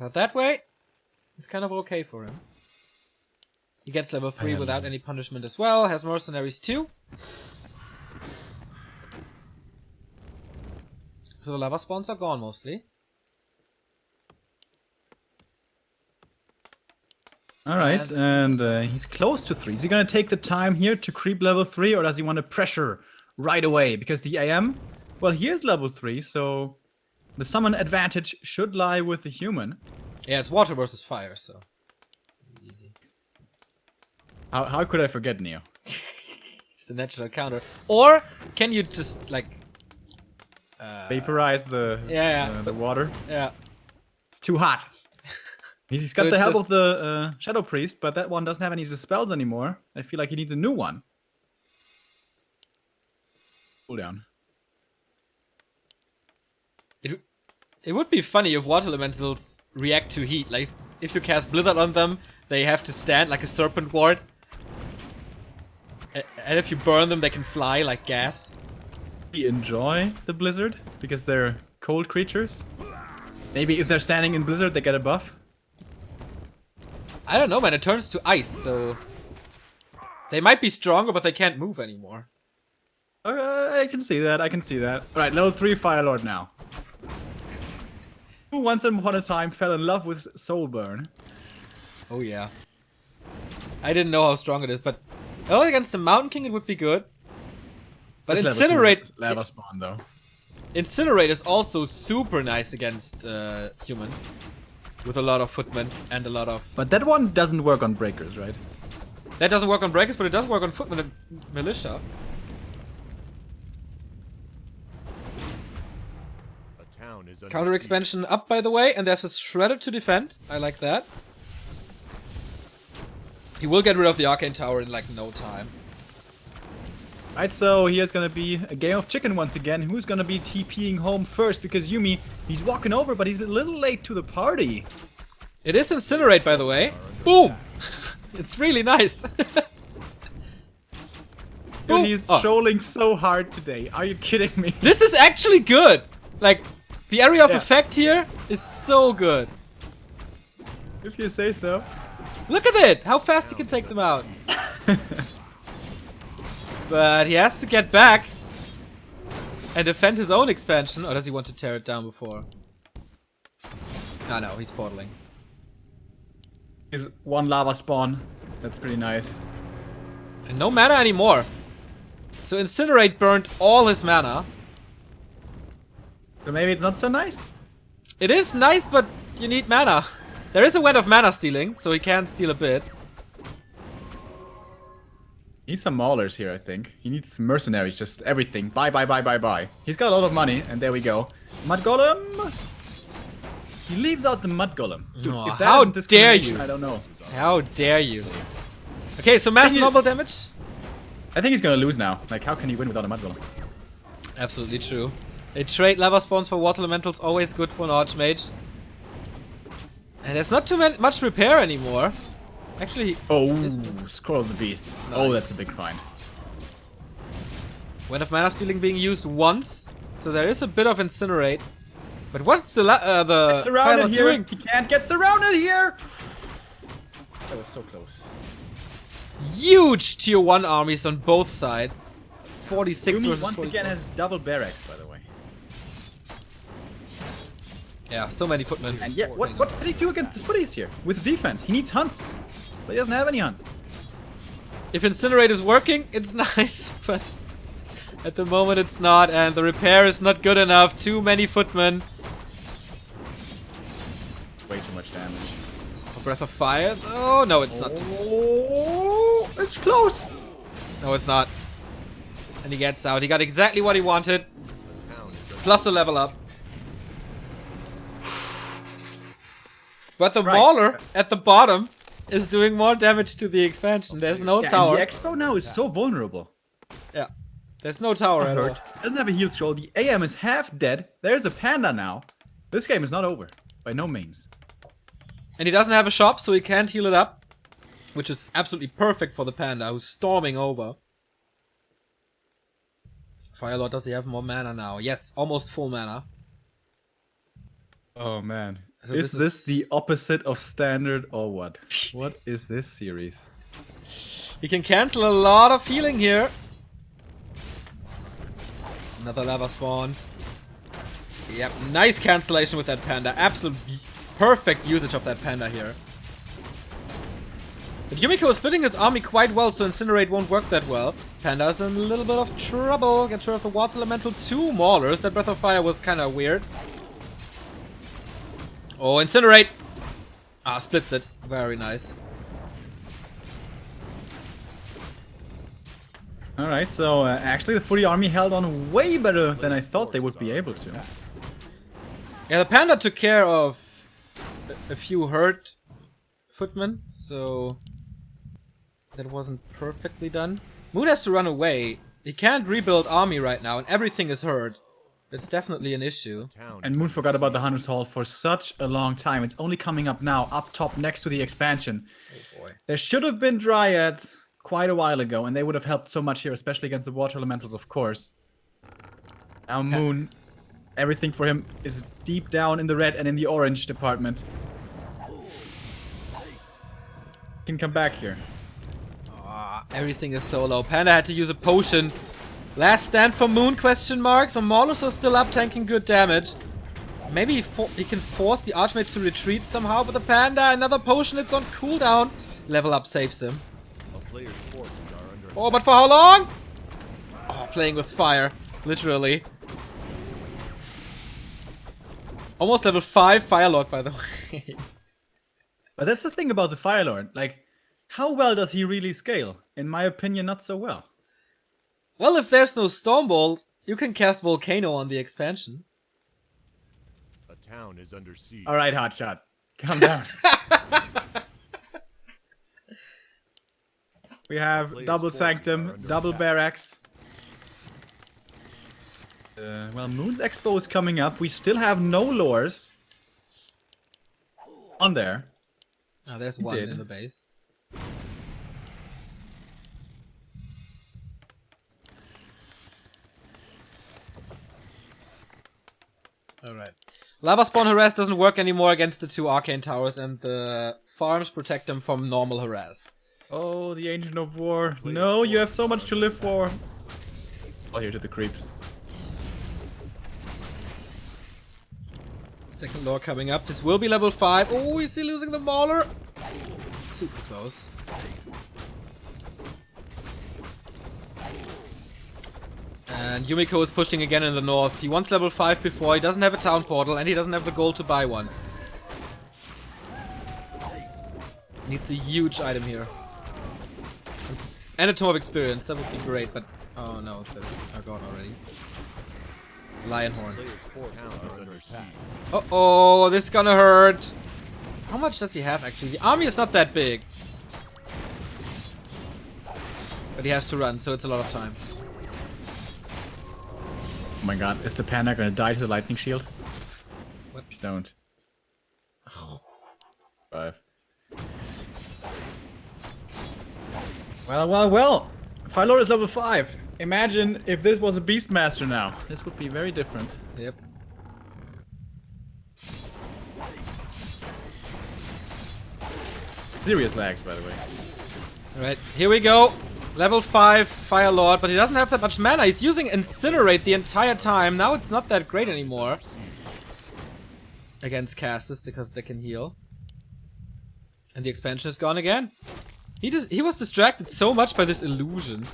But that way, it's kind of okay for him. He gets level 3 without any punishment as well, has mercenaries too. So the lava spawns are gone mostly. Alright, and he's close to 3. Is he gonna take the time here to creep level 3, or does he want to pressure right away? Because the AM, well, he is level 3, so the summon advantage should lie with the human. Yeah, it's water versus fire, so easy. How could I forget Neo? It's the natural counter. Or can you just like Vaporize the water? Yeah. It's too hot. He's got So the it's help just- of the Shadow Priest, but that one doesn't have any spells anymore. I feel like he needs a new one. Cool down. It would be funny if water elementals react to heat. Like, if you cast Blizzard on them, they have to stand like a serpent ward. And if you burn them, they can fly like gas. We enjoy the blizzard because they're cold creatures. Maybe if they're standing in blizzard, they get a buff. I don't know, man. It turns to ice, so they might be stronger, but they can't move anymore. I can see that. I can see that. All right, level 3 Fire Lord now. Who once upon a time fell in love with Soulburn? Oh yeah. I didn't know how strong it is, but oh, against the Mountain King it would be good. But It's level 2 Incinerate, lava spawn though. Incinerate is also super nice against human, with a lot of footmen and a lot of. But that one doesn't work on breakers, right? That doesn't work on breakers, but it does work on footmen and militia. A town is under Counter siege. expansion up, by the way, and there's a Shredder to defend. I like that. He will get rid of the Arcane Tower in like no time. Right, so here's gonna be a game of chicken once again. Who's gonna be TPing home first? Because Yumi, he's walking over, but he's a little late to the party. It is Incinerate, by the way. Boom! It's really nice. Boom. Dude, he's Oh. trolling so hard today. Are you kidding me? This is actually good. Like, the area of Yeah. effect here is so good. If you say so. Look at it! How fast he can take them out. But he has to get back and defend his own expansion. Or does he want to tear it down before? No, he's portaling. He's one lava spawn. That's pretty nice. And no mana anymore. So Incinerate burned all his mana. So maybe it's not so nice? It is nice, but you need mana. There is a Wind of Mana stealing, so he can steal a bit. He needs some maulers here, I think. He needs mercenaries, just everything. Buy. He's got a lot of money, and there we go. Mud Golem! He leaves out the Mud Golem. Dude, Aw, if that how isn't dare discrimination, you. I don't know. How dare you. Okay, so mass Thing is- normal damage. I think he's gonna lose now. Like, how can he win without a Mud Golem? Absolutely true. They trade lava spawns for water elementals, always good for an archmage. And there's not too much repair anymore. Actually, Oh, Scroll of the Beast. Oh, Nice. that's a big find. Wind of Mana stealing being used once, so there is a bit of Incinerate. But what's the Surrounded pilot here. doing? He can't get surrounded here. That was so close. Huge tier 1 armies on both sides. 46 Yumi versus once 44. again has double barracks, by the way. Yeah, so many footmen. And yes, what did he do against the footies here? With defense, he needs hunts. But he doesn't have any hunts. If Incinerate is working, it's nice, but at the moment it's not, and the repair is not good enough. Too many footmen. Way too much damage. A Breath of Fire? Oh, no, it's not. Oh, it's close. No, it's not. And he gets out. He got exactly what he wanted. Plus a level up. But the Right. Mauler at the bottom is doing more damage to the expansion. There's no Yeah, tower. and the Expo now is so vulnerable. Yeah. There's no tower at all. Hurt. Doesn't have a heal scroll. The AM is half dead. There's a panda now. This game is not over. By no means. And he doesn't have a shop, so he can't heal it up. Which is absolutely perfect for the panda, who's storming over. Firelord, does he have more mana now? Yes, almost full mana. Oh man. So Is this the opposite of standard or what? What is this series? He can cancel a lot of healing here. Another lava spawn. Yep, nice cancellation with that panda. Absolute perfect usage of that panda here. But Yumiko is splitting his army quite well, so Incinerate won't work that well. Panda's in a little bit of trouble. Gets rid of the Water Elemental, 2 Maulers. That Breath of Fire was kind of weird. Oh, Incinerate! Ah, splits it. Very nice. Alright, so actually the Footy army held on way better than I thought they would be able to. Yeah, the panda took care of a few hurt footmen, so that wasn't perfectly done. Moon has to run away. He can't rebuild army right now, and everything is hurt. It's definitely an issue. And Moon forgot about the Hunter's Hall for such a long time. It's only coming up now, up top next to the expansion. Oh boy. There should have been Dryads quite a while ago, and they would have helped so much here, especially against the Water Elementals, of course. Now Moon, everything for him is deep down in the red and in the orange department. Can come back here. Everything is so low. Panda had to use a potion. Last stand for Moon, question mark. The Maulers are still up, tanking good damage. Maybe he can force the Archmage to retreat somehow, but the Panda, another potion, it's on cooldown. Level up saves him. Oh, but for how long? Oh, playing with fire. Literally. Almost level 5 Firelord, by the way. But that's the thing about the Fire Lord. Like, how well does he really scale? In my opinion, not so well. Well, if there's no Stormbolt, you can cast Volcano on the expansion. A town is under siege. Alright, Hotshot. Calm down. We have double Sanctum, double Barracks. Well, Moon's Expo is coming up. We still have no lures on there. Oh, there's one in the base. Alright. Lava Spawn Harass doesn't work anymore against the 2 Arcane Towers, and the farms protect them from normal harass. Oh, the Ancient of War. No, you have so much to live for. Oh, here to the creeps. Second lore coming up. This will be level 5. Oh, is he losing the Mauler? Super close. And Yumiko is pushing again in the north. He wants level 5 before. He doesn't have a town portal, and he doesn't have the gold to buy one. Needs a huge item here. And a Tome of Experience. That would be great, but... Oh no, they're gone already. Lionhorn. Uh-oh, this is gonna hurt. How much does he have, actually? The army is not that big. But he has to run, so it's a lot of time. Oh my god, is the Panda gonna die to the lightning shield? What? Please don't. 5. Well. Phylor is level 5. Imagine if this was a Beastmaster now. This would be very different. Yep. Serious lags, by the way. Alright, here we go. Level 5 Fire Lord, but he doesn't have that much mana. He's using Incinerate the entire time. Now it's not that great anymore. Against casters, because they can heal. And the expansion is gone again. He was distracted so much by this illusion.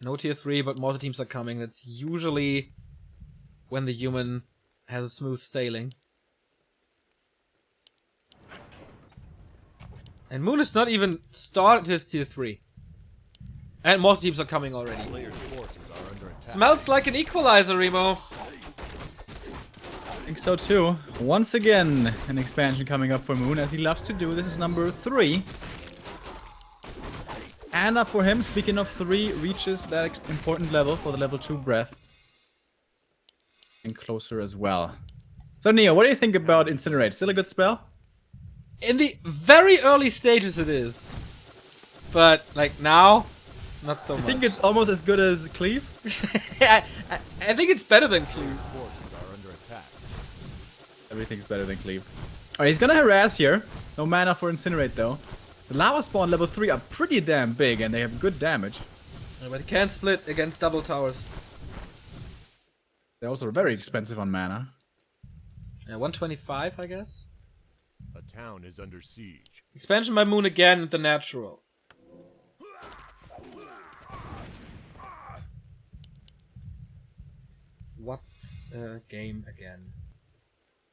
No tier 3, but mortar teams are coming. That's usually when the human has a smooth sailing. And Moon has not even started his tier 3. And mortar teams are coming already. Smells like an equalizer, Remo. I think so too. Once again, an expansion coming up for Moon, as he loves to do. This is number 3. And up for him, speaking of 3, reaches that important level for the level 2 breath. And closer as well. So Neo, what do you think about Incinerate? Still a good spell? In the very early stages it is. But, like, now, not so much. I think it's almost as good as Cleave. I think it's better than Cleave. Everything's better than cleave. Alright, he's gonna harass here. No mana for Incinerate though. The lava spawn level 3 are pretty damn big and they have good damage. Yeah, but he can't split against double towers. They're also very expensive on mana. Yeah, 125, I guess. A town is under siege. Expansion by Moon again with the natural. What a game again.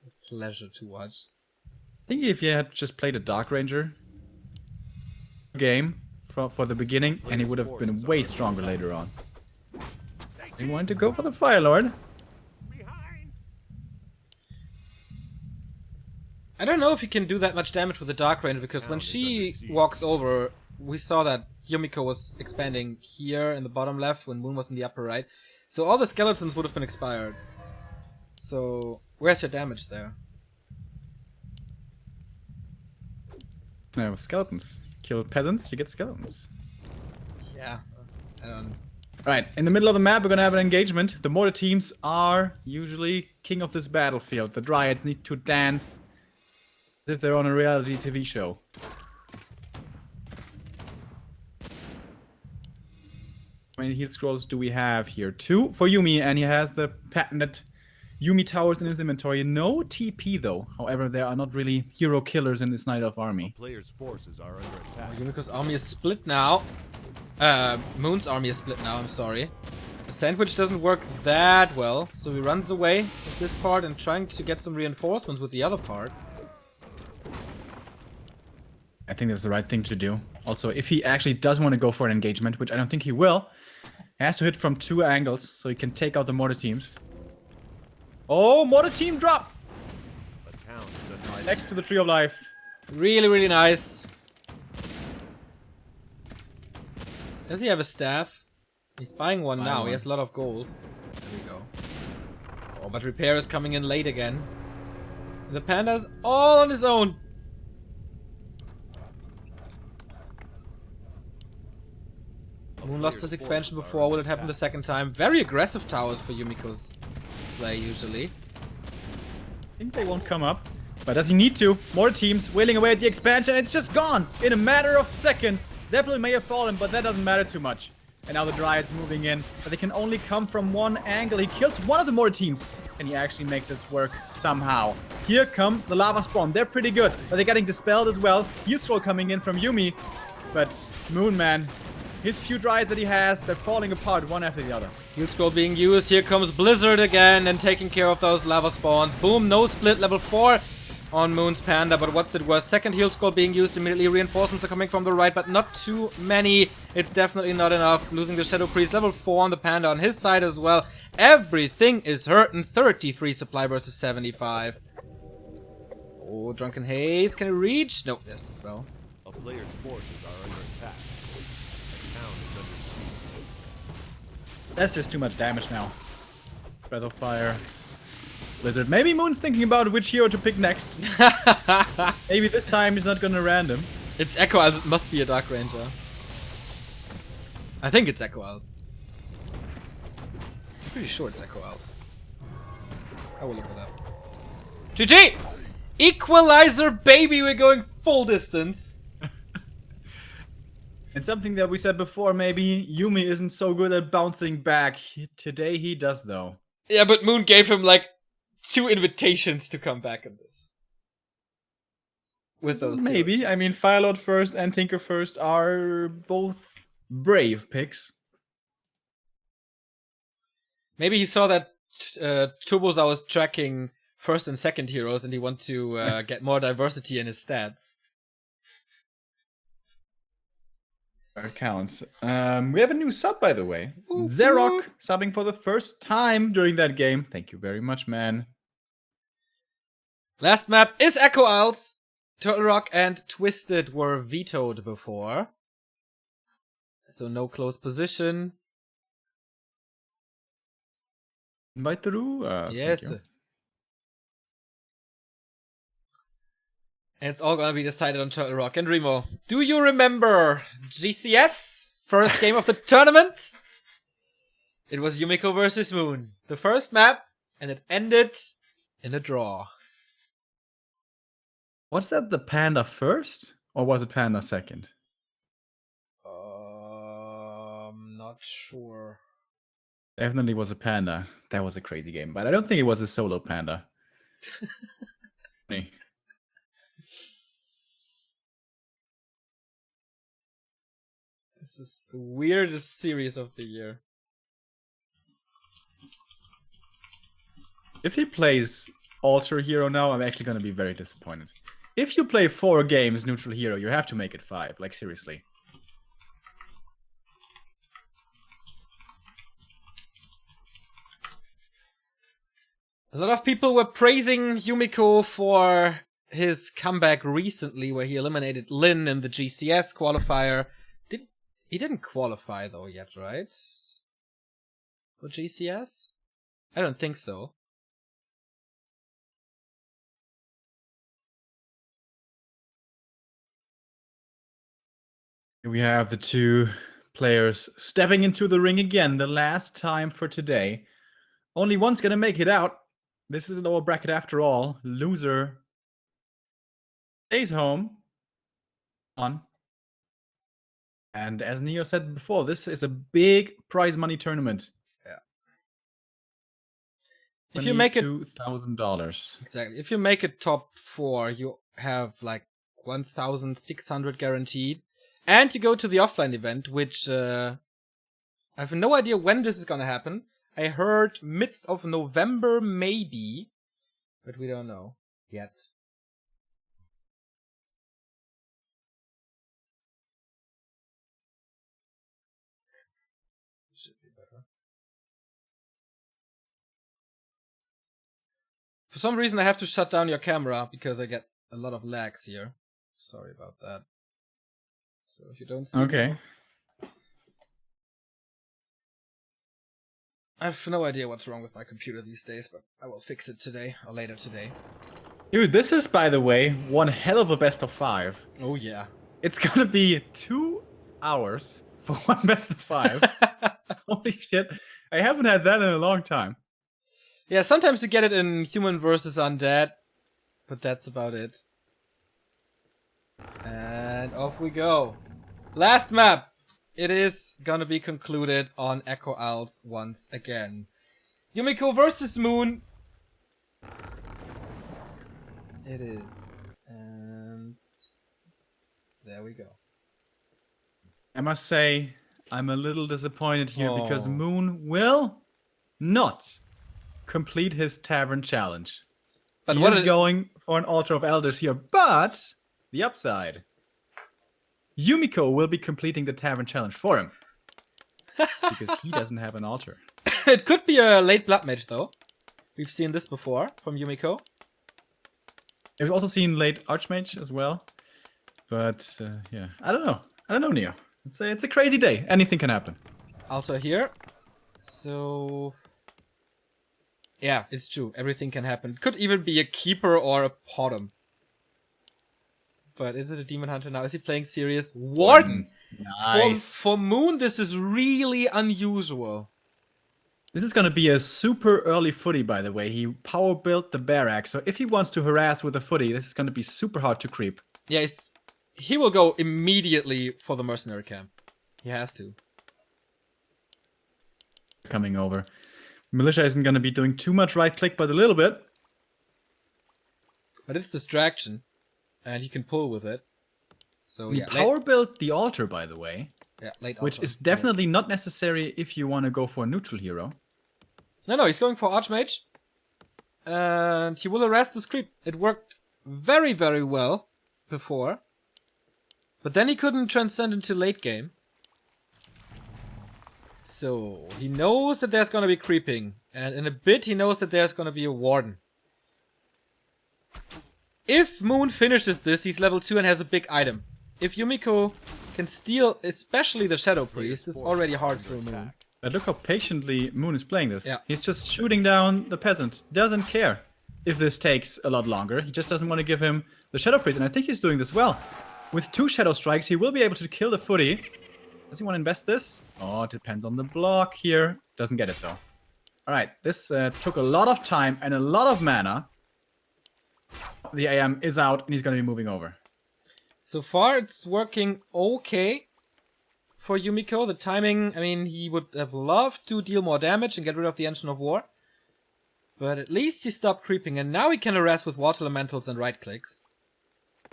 A pleasure to watch. I think if you had just played a Dark Ranger game for the beginning, and he would have been way stronger later on. He wanted to go for the Fire Lord. I don't know if he can do that much damage with the Dark Ranger, because when she walks over, we saw that Yumiko was expanding here in the bottom left when Moon was in the upper right. So all the skeletons would have been expired. So where's your damage there? No, skeletons. Kill peasants, you get skeletons. Yeah, I don't... Alright, in the middle of the map we're gonna have an engagement. The mortar teams are usually king of this battlefield. The Dryads need to dance as if they're on a reality TV show. How many heal scrolls do we have here? 2 for Yumi, and he has the patented Yumi towers in his inventory. No TP though. However, there are not really hero killers in this Night Elf army. Players' forces are under attack. Yumiko's army is split now. Moon's army is split now, I'm sorry. The sandwich doesn't work that well, so he runs away with this part and trying to get some reinforcements with the other part. I think that's the right thing to do. Also, if he actually does want to go for an engagement, which I don't think he will, he has to hit from 2 angles so he can take out the mortar teams. Oh, mortar team drop! A town is under attack. Next to the Tree of Life. Really, really nice. Does he have a staff? He's buying one Buying now. one. He has a lot of gold. There we go. Oh, but Repair is coming in late again. The panda's all on his own. Moon lost his expansion before. Will it happen the second time? Very aggressive towers for Yumiko's play usually. I think they won't come up. But does he need to? More teams wailing away at the expansion. It's just gone in a matter of seconds. Zeppelin may have fallen, but that doesn't matter too much. And now the Dryads moving in. But they can only come from one angle. He kills one of the mortar teams. Can he actually make this work somehow? Here come the lava spawn. They're pretty good, but they're getting dispelled as well. Heal scroll coming in from Yumi. But Moon, man, his few Dryads that he has, they're falling apart one after the other. Heal scroll being used. Here comes Blizzard again and taking care of those lava spawns. Boom, no split, level 4 on Moon's Panda, but what's it worth? Second heal scroll being used immediately. Reinforcements are coming from the right, but not too many. It's definitely not enough. Losing the Shadow Priest, level 4 on the Panda on his side as well. Everything is hurting. 33 supply versus 75. Oh, Drunken Haze. Can it reach? No, yes, the spell. A player's forces are under attack. A town is under siege. That's just too much damage now. Breath of Fire. Blizzard. Maybe Moon's thinking about which hero to pick next. Maybe this time he's not gonna random. It's Echo Owls. It must be a Dark Ranger. I think it's Echo Owls. I'm pretty sure it's Echo Owls. I will look it up. GG! Equalizer, baby! We're going full distance. And something that we said before, maybe Yumi isn't so good at bouncing back. Today he does, though. Yeah, but Moon gave him like 2 invitations to come back in this. With those Maybe. heroes. I mean, Firelord first and Tinker first are both brave picks. Maybe he saw that Turbozaur was tracking first and second heroes and he wants to get more diversity in his stats. It counts. We have a new sub, by the way. Zerok subbing for the first time during that game. Thank you very much, man. Last map is Echo Owls. Turtle Rock and Twisted were vetoed before. So no close position. Invite through? Yes. Thank you. And it's all gonna be decided on Turtle Rock and Remo. Do you remember GCS? First game of the tournament? It was Yumiko versus Moon. The first map, and it ended in a draw. Was that the panda first? Or was it panda second? Not sure. Definitely was a panda. That was a crazy game, but I don't think it was a solo panda. Hey. This is the weirdest series of the year. If he plays Alter Hero now, I'm actually going to be very disappointed. If you play 4 games Neutral Hero, you have to make it 5. Like, seriously. A lot of people were praising Yumiko for his comeback recently, where he eliminated Lin in the GCS qualifier. He didn't qualify though yet, right? For GCS? I don't think so. Here we have the 2 players stepping into the ring again, the last time for today. Only one's gonna make it out. This is a lower bracket after all. Loser stays home. On. And as Neo said before, this is a big prize money tournament. Yeah. If you make it $2,000. exactly, if you make it top 4, you have like 1,600 guaranteed, and you go to the offline event, which I have no idea when this is gonna happen. I heard midst of November maybe, but we don't know yet. Should be better. For some reason I have to shut down your camera because I get a lot of lags here. Sorry about that. So if you don't see Okay. I have no idea what's wrong with my computer these days, but I will fix it today or later today. Dude, this is, by the way, one hell of a best of 5. Oh yeah. It's gonna be 2 hours for one best of 5. Holy shit. I haven't had that in a long time. Yeah, sometimes you get it in Human vs. Undead, but that's about it. And off we go. Last map! It is gonna be concluded on Echo Isles once again. Yumiko versus Moon. It is. And there we go. I must say, I'm a little disappointed here because Oh. Moon will not complete his tavern challenge. But He what is it, going for an Altar of Elders here, but the upside. Yumiko will be completing the tavern challenge for him. Because he doesn't have an altar. it could be a late blood match though. We've seen this before from Yumiko. We've also seen late Archmage as well. But, yeah. I don't know, Neo. It's a crazy day. Anything can happen. Altar here. So yeah, it's true. Everything can happen. Could even be a keeper or a bottom. But is it a Demon Hunter now? Is he playing serious? Warden! Nice. For Moon, this is really unusual. This is gonna be a super early footy, by the way. He power built the barrack, so if he wants to harass with a footy, this is gonna be super hard to creep. Yeah, he will go immediately for the mercenary camp. He has to. Coming over. Militia isn't gonna be doing too much right click, but a little bit. But it's distraction. And he can pull with it. So He yeah, power built the altar, by the way. late Which altar. is definitely not necessary if you want to go for a neutral hero. No, he's going for Archmage. And he will arrest this creep. It worked very, very well before. But then he couldn't transcend into late game. So, he knows that there's gonna be creeping. And in a bit, he knows that there's gonna be a Warden. If Moon finishes this, he's level 2 and has a big item. If Yumiko can steal, especially the Shadow Priest, it's already hard for Moon. But look how patiently Moon is playing this. Yeah. He's just shooting down the peasant. Doesn't care if this takes a lot longer. He just doesn't want to give him the Shadow Priest. And I think he's doing this well. With 2 Shadow Strikes, he will be able to kill the footy. Does he want to invest this? Oh, it depends on the block here. Doesn't get it though. Alright, this took a lot of time and a lot of mana. the AM is out and he's going to be moving over. So far, it's working okay for Yumiko. The timing, I mean, he would have loved to deal more damage and get rid of the Engine of War. But at least he stopped creeping, and now he can harass with Water Elementals and right clicks.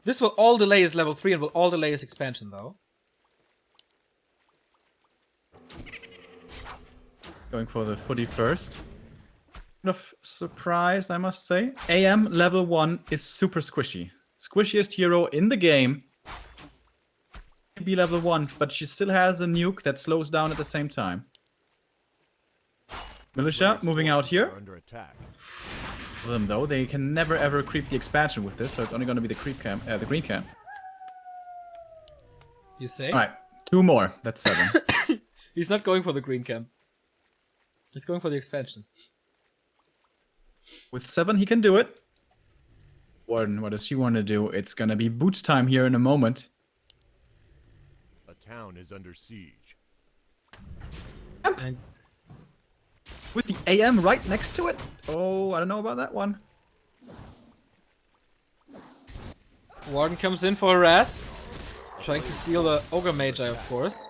This will all delay his level 3 and will all delay his expansion, though. Going for the footy first. Kind of surprised, I must say. AM level 1 is super squishy. Squishiest hero in the game. Be level 1, but she still has a nuke that slows down at the same time. Militia moving out here. Under attack. For them though, they can never ever creep the expansion with this, so it's only going to be the creep camp, the green camp. You say? All right, 2 more. That's 7. He's not going for the green camp. He's going for the expansion. With 7, he can do it. Warden, what does she want to do? It's gonna be boots time here in a moment. A town is under siege. And With the AM right next to it? Oh, I don't know about that one. Warden comes in for harass. Trying to steal the Ogre Magi, of course.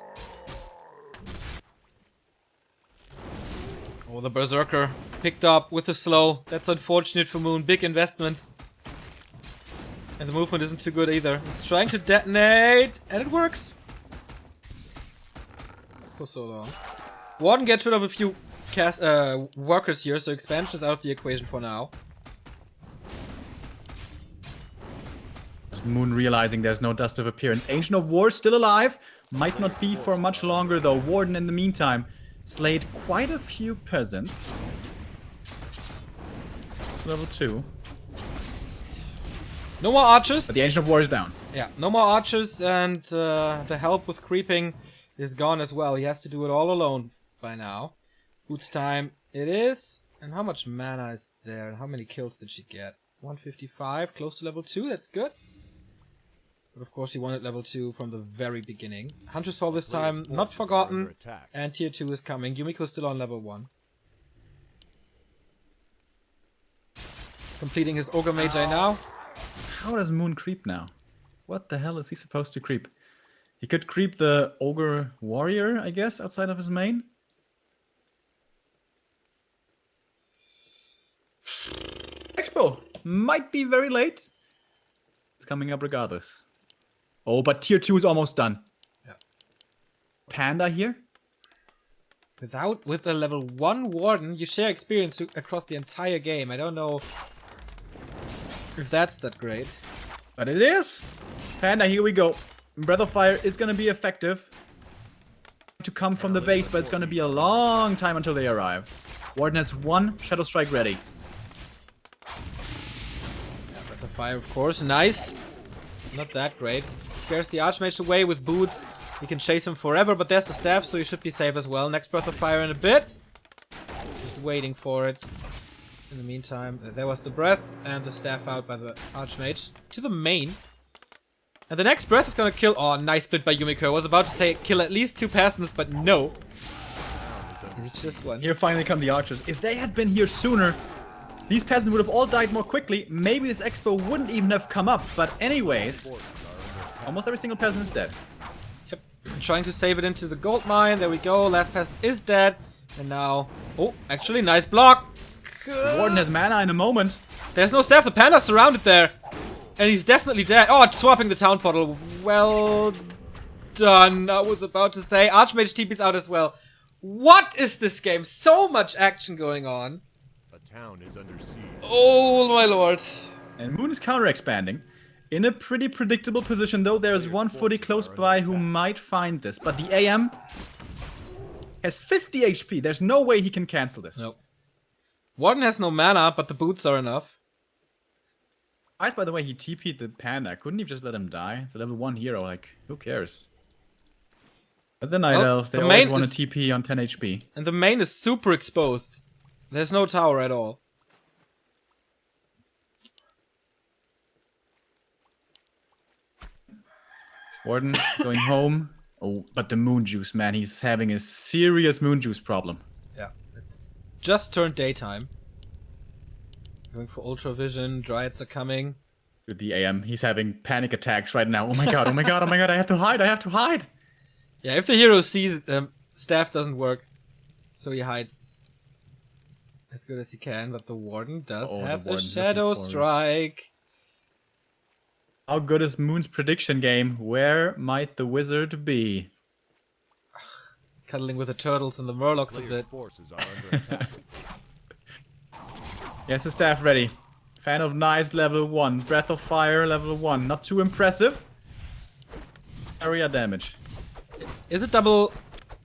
Oh, the Berserker picked up with the slow. That's unfortunate for Moon. Big investment. And the movement isn't too good either. It's trying to detonate, and it works. For so long. Warden gets rid of a few workers here, so expansion is out of the equation for now. Moon realizing there's no dust of appearance. Ancient of War still alive. Might not be for much longer though. Warden in the meantime slayed quite a few peasants. Level 2. No more archers. But the Ancient of War is down. Yeah, no more archers, and the help with creeping is gone as well. He has to do it all alone by now. Boots time it is. And how much mana is there? How many kills did she get? 155, close to level 2, that's good. But of course he wanted level 2 from the very beginning. Hunter's Fall this time, not forgotten. And tier 2 is coming. Yumiko's still on level 1. Completing his Ogre Magi now. How does Moon creep now? What the hell is he supposed to creep? He could creep the Ogre Warrior, I guess, outside of his main. Expo might be very late. It's coming up regardless. Oh, but tier 2 is almost done. Yeah. Panda here. With a level 1 Warden, you share experience across the entire game. I don't know if that's that great. But it is. Panda, here we go. Breath of Fire is going to be effective. To come from the base, but it's going to be a long time until they arrive. Warden has 1 Shadow Strike ready. Yeah, Breath of Fire, of course. Nice. Not that great. Scares the Archmage away with boots. We can chase him forever, but there's the staff, so he should be safe as well. Next Breath of Fire in a bit. Just waiting for it. In the meantime, there was the breath and the staff out by the Archmage to the main. And the next breath is gonna kill. Oh, nice split by Yumiko. I was about to say kill at least 2 peasants, but no. It's just 1. Here finally come the archers. If they had been here sooner, these peasants would have all died more quickly. Maybe this expo wouldn't even have come up. But anyways, almost every single peasant is dead. Yep. Trying to save it into the gold mine. There we go. Last peasant is dead. And now... Oh, actually, nice block. The Warden has mana in a moment. There's no staff. The panda's surrounded there. And he's definitely dead. Oh, swapping the town portal. Well done. I was about to say. Archmage TP's out as well. What is this game? So much action going on. A town is under siege. Oh, my lord. And Moon is counter-expanding. In a pretty predictable position, though. There's one footy close by who might find this. But the AM has 50 HP. There's no way he can cancel this. Nope. Warden has no mana, but the boots are enough. Nice, by the way, he TP'd the panda. Couldn't he just let him die? It's a level 1 hero. Like, who cares? But the Night Elves, they always want to TP on 10 HP. And the main is super exposed. There's no tower at all. Warden going home. Oh, but the moon juice, man. He's having a serious moon juice problem. Yeah. It's just turned daytime. Going for Ultra Vision. Dryads are coming. Dude, the AM, he's having panic attacks right now. Oh my god, oh my god, oh my god, I have to hide, I have to hide! Yeah, if the hero sees staff doesn't work, so he hides as good as he can, but the Warden does Oh, the have a Warden's Shadow looking forward. Strike. How good is Moon's prediction game? Where might the wizard be? Cuddling with the turtles and the murlocs a Player's bit. forces are under attack. Yes, the staff ready. Fan of Knives level 1. Breath of Fire level 1. Not too impressive. Area damage. Is it double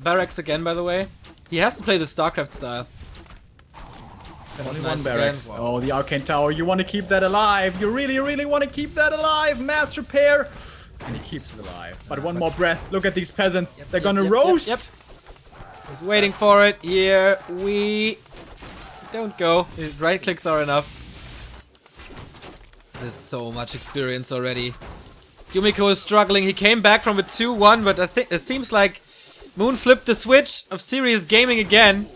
barracks again, by the way? He has to play the StarCraft style. Only Nice one barracks. again. Oh, the Arcane Tower. You want to keep that alive. You really, really want to keep that alive. Mass repair. And he keeps it alive. But one more breath. Look at these peasants. They're gonna roast. Yep. He's waiting for it. Here we don't go. His right clicks are enough. There's so much experience already. Yumiko is struggling. He came back from a 2-1, but I think it seems like Moon flipped the switch of serious gaming again.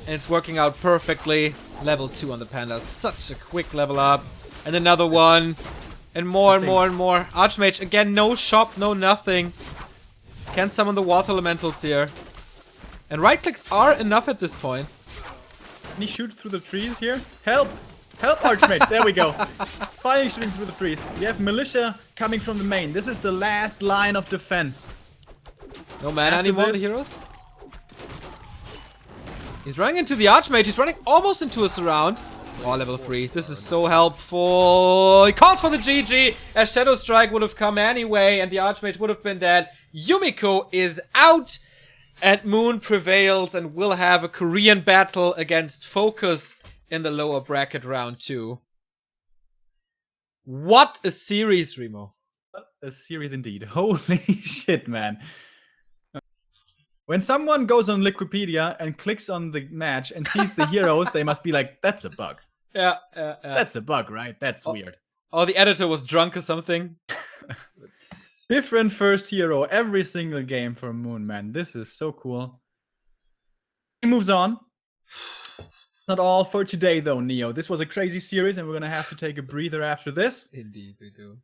And it's working out perfectly. Level 2 on the Panda. Such a quick level up. And another one. And more and more and more. Archmage, again, no shop, no nothing. Can summon the water elementals here. And right clicks are enough at this point. Can he shoot through the trees here? Help! Help, Archmage! There we go. Finally shooting through the trees. We have militia coming from the main. This is the last line of defense. No mana After anymore, the this- heroes. He's running into the Archmage. He's running almost into a surround. Oh, level 3. This is so helpful. He called for the GG. A Shadow Strike would have come anyway, and the Archmage would have been dead. Yumiko is out, and Moon prevails and will have a Korean battle against Focus in the lower bracket round 2. What a series, Remo. A series indeed. Holy shit, man. When someone goes on Wikipedia and clicks on the match and sees the heroes, they must be like, that's a bug. Yeah. That's a bug, right? That's weird. Oh, the editor was drunk or something. Different first hero every single game for Moon, man. This is so cool. He moves on. Not all for today, though, Neo. This was a crazy series, and we're going to have to take a breather after this. Indeed, we do.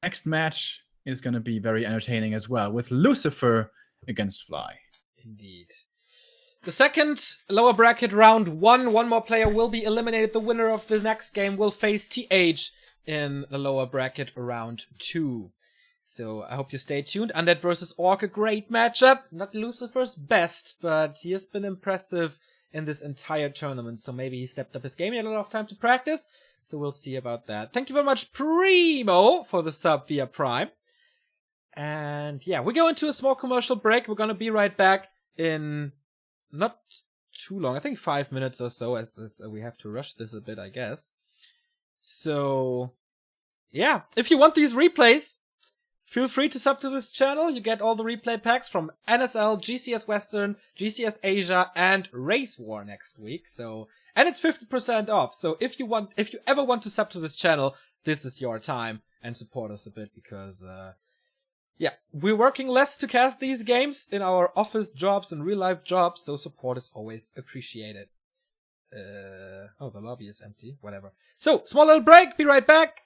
Next match is going to be very entertaining as well, with Lucifer against Fly. Indeed. The second lower bracket round 1. One more player will be eliminated. The winner of the next game will face TH in the lower bracket round 2. So I hope you stay tuned. Undead versus Orc, a great matchup. Not Lucifer's best, but he has been impressive in this entire tournament. So maybe he stepped up his game. He had a lot of time to practice. So we'll see about that. Thank you very much, Primo, for the sub via Prime. And yeah, we go into a small commercial break. We're gonna be right back in not too long. I think 5 minutes or so, as we have to rush this a bit, I guess. So yeah, if you want these replays, feel free to sub to this channel. You get all the replay packs from NSL, GCS Western, GCS Asia, and Race War next week. So, and it's 50% off. So if you ever want to sub to this channel, this is your time, and support us a bit because, yeah, we're working less to cast these games in our office jobs and real life jobs, so support is always appreciated. Oh, the lobby is empty. Whatever. So, small little break. Be right back.